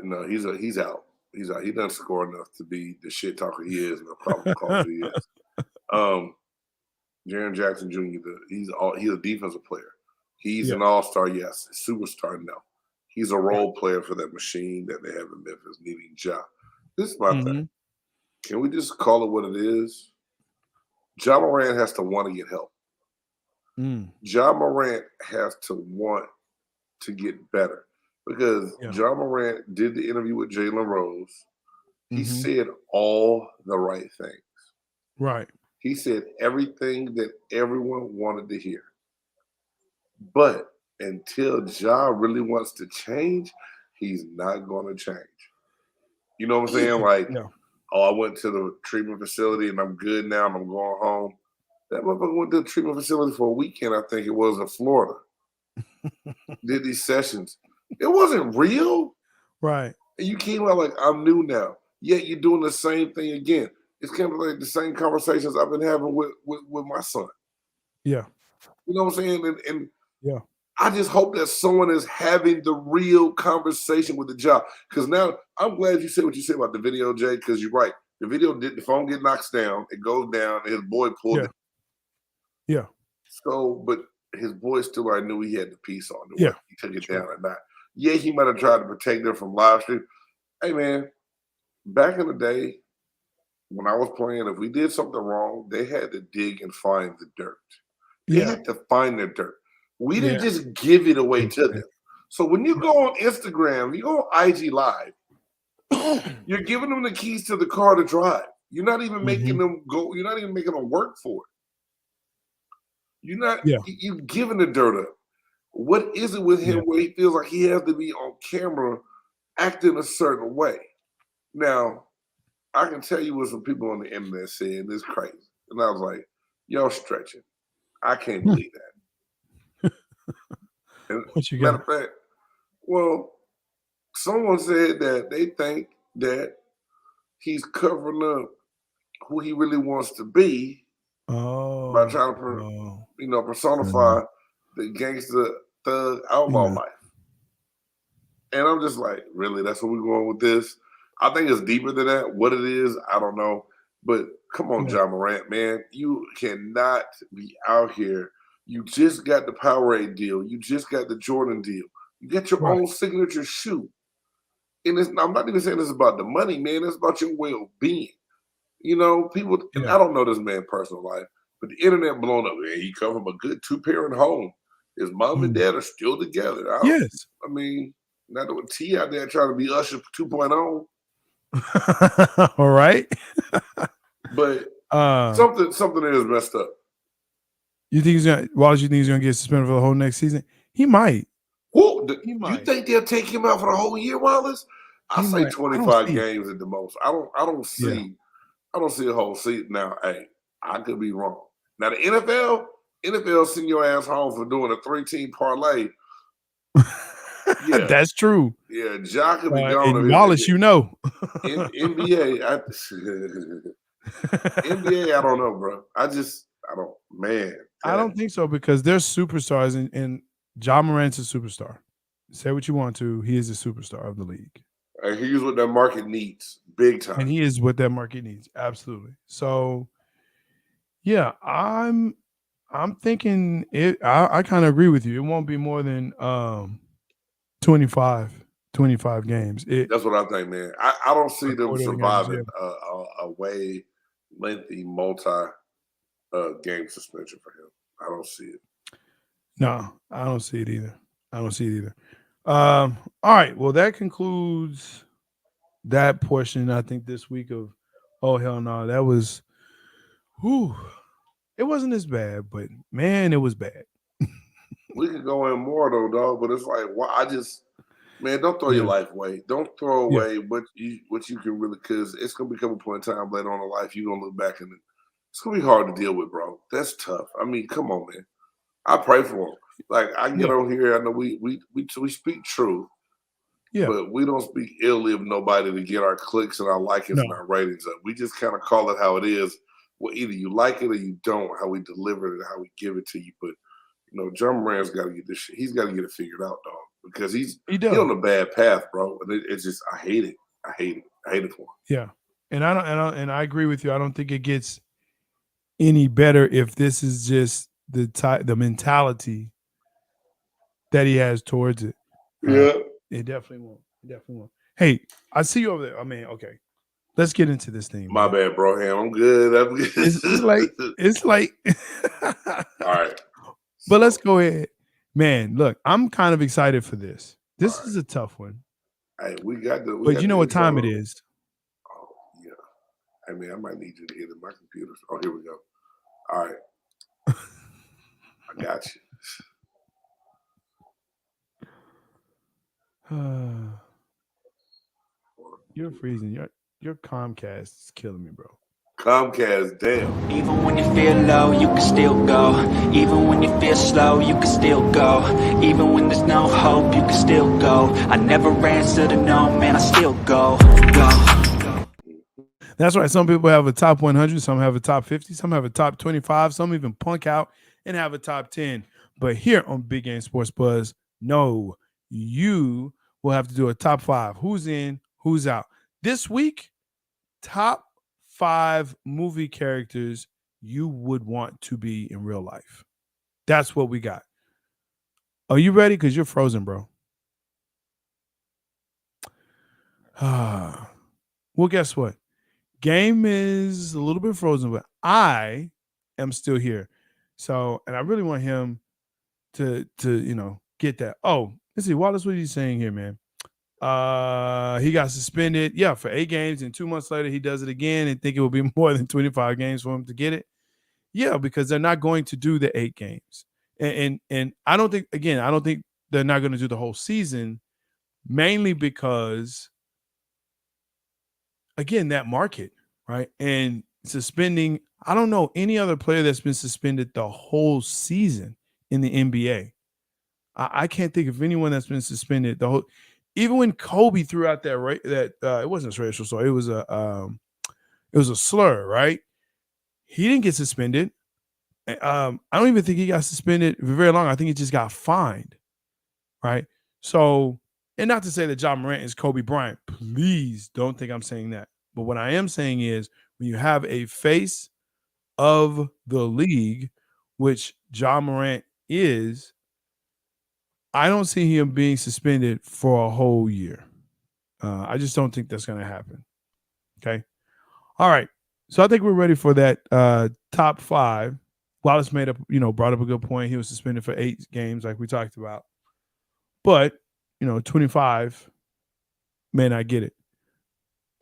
No, he's out. He's out. He doesn't score enough to be the shit talker he is and the problem caller he is. Jaren Jackson Jr. He's a defensive player. He's an all-star, yes. A superstar, no. He's a role player for that machine that they have in Memphis needing Ja. This is my thing. Can we just call it what it is? Ja Morant has to want to get help. Ja Morant has to want to get better, because Ja Morant did the interview with Jalen Rose. He said all the right things. Right. He said everything that everyone wanted to hear. But until Ja really wants to change, he's not going to change. You know what I'm saying? Like, I went to the treatment facility and I'm good now and I'm going home. That motherfucker went to the treatment facility for a weekend, I think it was, in Florida. Did these sessions. It wasn't real. Right. And you came out like, I'm new now. Yet you're doing the same thing again. It's kind of like the same conversations I've been having with my son. Yeah. You know what I'm saying? And yeah. I just hope that someone is having the real conversation with the job. Because now I'm glad you said what you said about the video, Jay, because you're right. The video did the phone get knocked down. It goes down. And his boy pulled it. Yeah. So, but his boy still already knew he had the piece on. Yeah. He took it down or not. Yeah, he might have tried to protect them from live stream. Hey, man, back in the day when I was playing, if we did something wrong, they had to dig and find the dirt. They had to find the dirt. We didn't just give it away to them. So when you go on Instagram, you go on IG Live, you're giving them the keys to the car to drive. You're not even making them go. You're not even making them work for it. You're not. You're giving the dirt up. What is it with him where he feels like he has to be on camera acting a certain way? Now, I can tell you what some people on the internet said. It's crazy. And I was like, y'all stretching. I can't believe that. And What you got? matter of fact, well, someone said that they think that he's covering up who he really wants to be by trying to, personify the gangster thug outlaw life. And I'm just like, really? That's where we're going with this? I think it's deeper than that. What it is, I don't know. But come on, John Morant, man. You cannot be out here. You just got the Powerade deal. You just got the Jordan deal. You got your own signature shoe. And I'm not even saying this about the money, man. It's about your well-being. People, and I don't know this man's personal life, but the internet blown up. Man, he come from a good two-parent home. His mom and dad are still together. I mean, not with T out there trying to be Usher 2.0. All right. But something is messed up. You think Wallace, you think he's gonna get suspended for the whole next season? He might. You think they'll take him out for the whole year, Wallace? I say 25 games at the most. I don't see a whole season. Now, hey, I could be wrong. Now the NFL send your ass home for doing a 3-team parlay. That's true. Yeah, Ja could be gone. And Wallace, NBA, NBA, I don't know, bro. I don't, man. I don't think so because they're superstars, and John Morant's a superstar. Say what you want to, he is a superstar of the league. And he's what that market needs, big time. And he is what that market needs, absolutely. So, yeah, I'm thinking it. I kind of agree with you. It won't be more than 25 games. That's what I think, man. I don't see them surviving a way lengthy multi-game suspension for him. I don't see it. No, I don't see it either. All right. Well, that concludes that portion, I think, this week of Oh Hell No. That was, it wasn't as bad, but man, it was bad. We could go in more though, dog. But it's like, man, don't throw your life away. Don't throw away what you can really, because it's gonna become a point in time later on in life you're gonna look back and it's gonna be hard to deal with, bro. That's tough. I mean, come on, man. I pray for him. Like I get on here, I know we speak truth, but we don't speak illy of nobody to get our clicks and our likings and our ratings up. We just kind of call it how it is. Well, either you like it or you don't. How we deliver it and how we give it to you. But John Morant's got to get this shit. He's got to get it figured out, dog, because he's on a bad path, bro. And it's just I hate it. I hate it for him. Yeah, and I agree with you. I don't think it gets any better if this is just the mentality that he has towards it. It definitely won't. Hey, I see you over there. I mean, okay, let's get into this thing. My bad, bro. I'm good. It's late. All right, but let's go ahead, man. Look, I'm kind of excited for this. This is a tough one. Hey, we got the. But you know what time it is? Oh yeah. I mean, I might need you to get in my computer. Oh, here we go. All right. I got you. You're freezing. Your Comcast is killing me, bro. Comcast, damn. Even when you feel low, you can still go. Even when you feel slow, you can still go. Even when there's no hope, you can still go. I never answer to no, man, I still go. That's right. Some people have a top 100, some have a top 50, some have a top 25, some even punk out and have a top 10. But here on Big Game Sports Buzz, no, you will have to do a top 5. Who's in, who's out. This week, top 5 movie characters you would want to be in real life. That's what we got. Are you ready? Because you're frozen, bro. Well, guess what? Game is a little bit frozen, but I am still here. So, and I really want him to get that. Oh, let's see. Wallace, what are you saying here, man? He got suspended, for 8 games, and 2 months later he does it again and think it will be more than 25 games for him to get it. Yeah, because they're not going to do the 8 games. And I don't think they're not going to do the whole season, mainly because again, that market, right? And suspending, I don't know any other player that's been suspended the whole season in the NBA. I can't think of anyone that's been suspended the whole. Even when Kobe threw out that it wasn't a racial slur, it was a slur, right? He didn't get suspended. I don't even think he got suspended for very long. I think he just got fined, right? So, and not to say that Ja Morant is Kobe Bryant. Please don't think I'm saying that. But what I am saying is when you have a face of the league, which Ja Morant is, I don't see him being suspended for a whole year. I just don't think that's going to happen. Okay. All right. So I think we're ready for that top 5. Wallace brought up a good point. He was suspended for 8 games, like we talked about. But, 25 may not get it.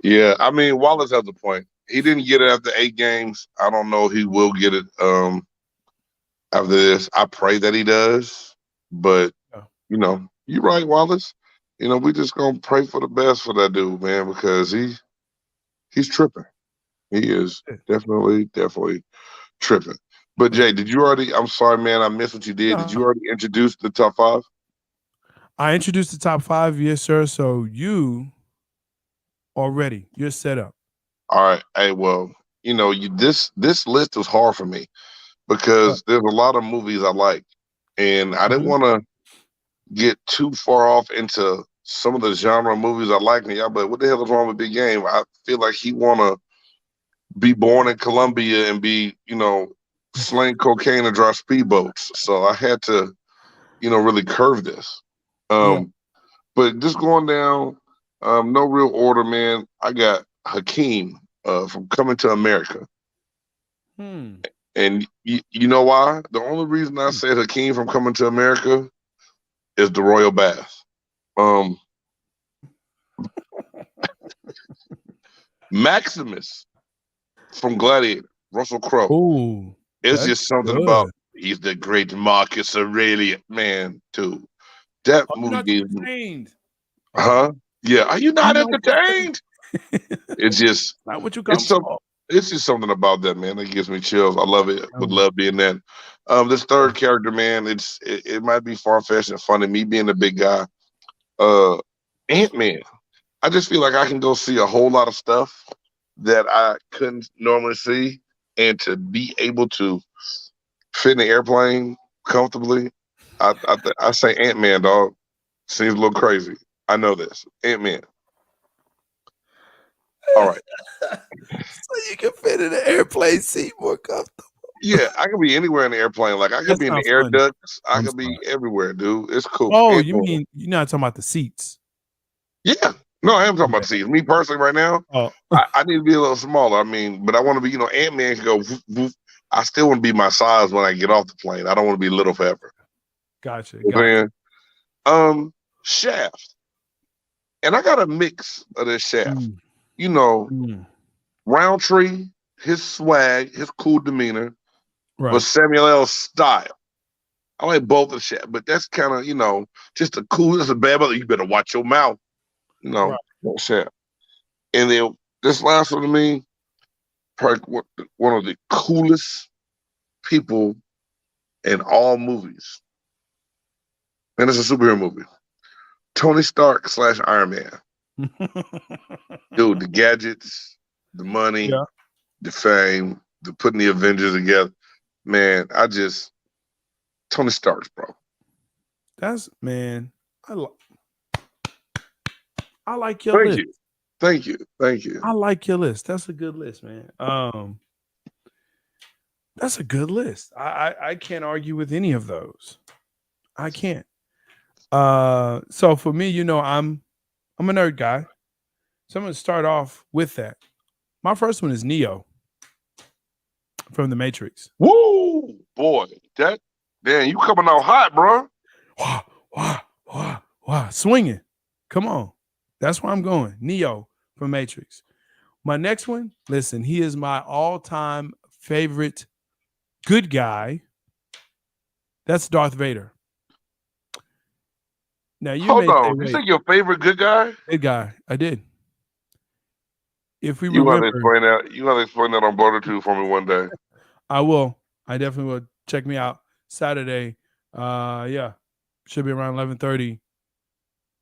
Yeah, I mean, Wallace has a point. He didn't get it after 8 games. I don't know he will get it after this. I pray that he does. But, you're right, Wallace. We just going to pray for the best for that dude, man, because he's tripping. He is definitely tripping. But, Jay, I'm sorry, man, I missed what you did. Did you already introduce the top 5? I introduced the top 5, yes, sir. So you already, you're set up. All right. Hey, well, this list was hard for me because there's a lot of movies I like, and I didn't want to get too far off into some of the genre movies I like. And y'all, but what the hell is wrong with Big Game? I feel like he want to be born in Colombia and be, sling cocaine and drive speedboats. So I had to, really curve this. But just going down, no real order, man. I got Hakeem from Coming to America. And you know why? The only reason I said Hakeem from Coming to America is the Royal Bath. Maximus from Gladiator, Russell Crowe. Ooh, it's just something about he's the great Marcus Aurelius, man, too. That movie gave me. Huh? Yeah. Are you not entertained? It's just not what you come for. It's just something about that, man, that gives me chills. I love it. Would love being that. This third character, man, it might be far-fetched and funny. Me being a big guy, Ant-Man. I just feel like I can go see a whole lot of stuff that I couldn't normally see, and to be able to fit in the airplane comfortably. I say Ant-Man, dog. Seems a little crazy. I know this. Ant-Man. All right. So you can fit in an airplane seat more comfortable. Yeah, I can be anywhere in the airplane. Like I could be in the air ducts. I could be everywhere, dude. It's cool. Oh, you mean you're not talking about the seats? Yeah. No, I am talking about the seats. Me personally, right now, I need to be a little smaller. I mean, but I want to be, Ant-Man can go. Woof, woof. I still want to be my size when I get off the plane. I don't want to be little forever. Gotcha. Shaft. And I got a mix of this Shaft. Roundtree, his swag, his cool demeanor, but Samuel L's style. I like both of the Shaft, but that's kind of, just a cool, just a bad mother. You better watch your mouth. Shaft. And then this last one to me, probably one of the coolest people in all movies. And it's a superhero movie. Tony Stark / Iron Man. Dude, the gadgets, the money, the fame, the putting the Avengers together. Man, Tony Stark, bro. That's, man, I like your list. Thank you. I like your list. That's a good list, man. That's a good list. I can't argue with any of those. I can't. So for me, I'm a nerd guy. So I'm gonna start off with that. My first one is Neo from The Matrix. Woo, boy, damn, you coming out hot, bro. Wow, swinging. Come on, that's where I'm going. Neo from Matrix. My next one, listen, he is my all-time favorite good guy. That's Darth Vader. Now you Hold may on, say, you say your favorite good guy? good guy. I did. If we You remember, have to explain that. You have to explain that on Blerditude for me one day. I will. I definitely will. Check me out Saturday. Yeah, should be around 11:30.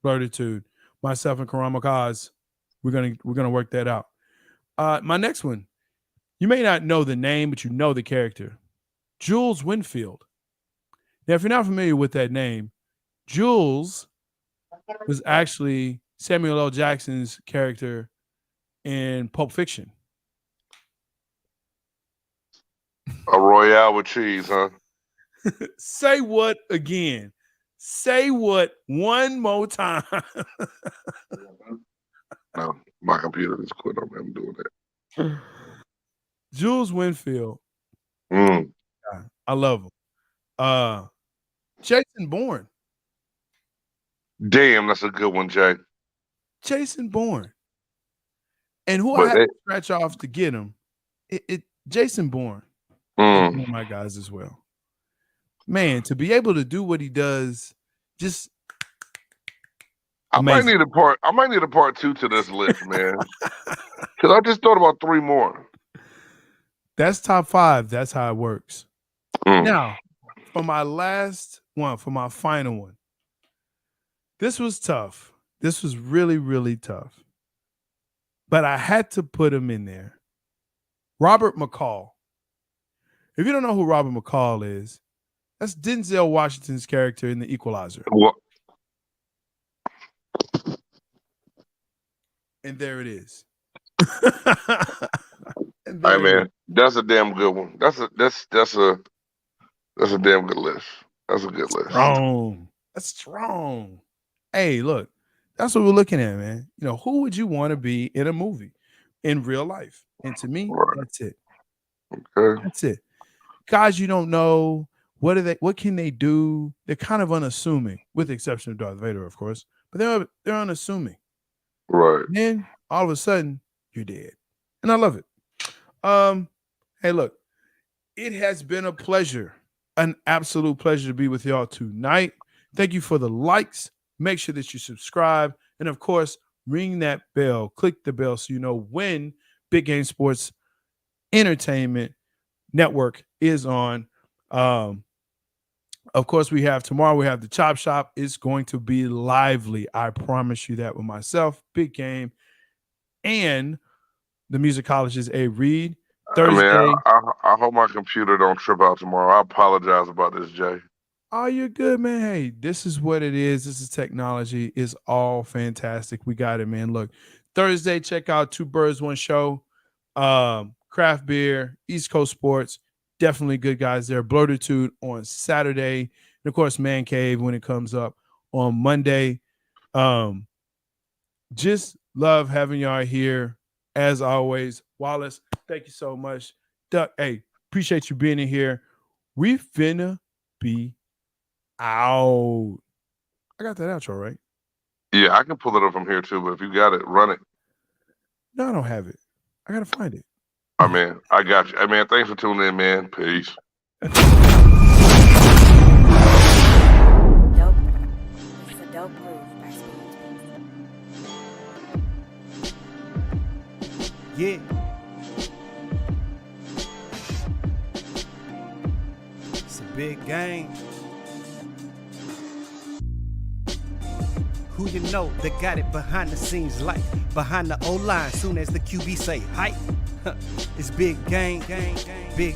Blerditude. Myself and Karama Kaz. We're gonna work that out. My next one. You may not know the name, but you know the character. Jules Winfield. Now, if you're not familiar with that name, Jules was actually Samuel L. Jackson's character in Pulp Fiction. A Royale with cheese, huh? Say what again? Say what one more time. No, my computer just quit on me. I'm doing that. Jules Winfield. Mm. I love him. Jason Bourne. Damn, that's a good one, Jay. Jason Bourne. And who But I had to scratch off to get him, Jason Bourne. One of my guys as well. Man, to be able to do what he does, just amazing. I might need a part 2 to this list, man. Because I just thought about 3 more. That's top 5. That's how it works. Now, for my last one, for my final one, this was tough. This was really, really tough. But I had to put him in there. Robert McCall. If you don't know who Robert McCall is, that's Denzel Washington's character in The Equalizer. What? And there it is. Hey man, that's a damn good one. That's a damn good list. That's a good list. Strong. That's strong. Hey, look, that's what we're looking at, man. Who would you want to be in a movie in real life? And to me, that's it. Okay. That's it. Guys you don't know, what can they do? They're kind of unassuming, with the exception of Darth Vader, of course. But they're unassuming. Right. And then all of a sudden, you're dead. And I love it. Hey, look, it has been a pleasure, an absolute pleasure to be with y'all tonight. Thank you for the likes. Make sure that you subscribe. And of course, ring that bell. Click the bell so you know when Big Game Sports Entertainment Network is on. Of course, tomorrow we have the Chop Shop. It's going to be lively. I promise you that, with myself, Big Game, and the musicologist A. Reed. Thursday. Man, I hope my computer don't trip out tomorrow. I apologize about this, Jay. Oh, you're good, man. Hey, this is what it is. This is technology. It's all fantastic. We got it, man. Look, Thursday, check out Two Birds, One Show. Craft beer, East Coast sports. Definitely good guys there. Blerditude on Saturday. And of course, Man Cave when it comes up on Monday. Just love having y'all here. As always, Wallace, thank you so much. Duck, hey, appreciate you being in here. We finna be out. I got that outro, right? Yeah, I can pull it up from here too, but if you got it, run it. No, I don't have it. I gotta find it. I mean, I got you. Hey, man, thanks for tuning in, man. Peace. Dope. It's a dope move by Speed. Yeah. It's a big game. Who you know that got it behind the scenes, like behind the O-line, soon as the QB say hype. It's big game, big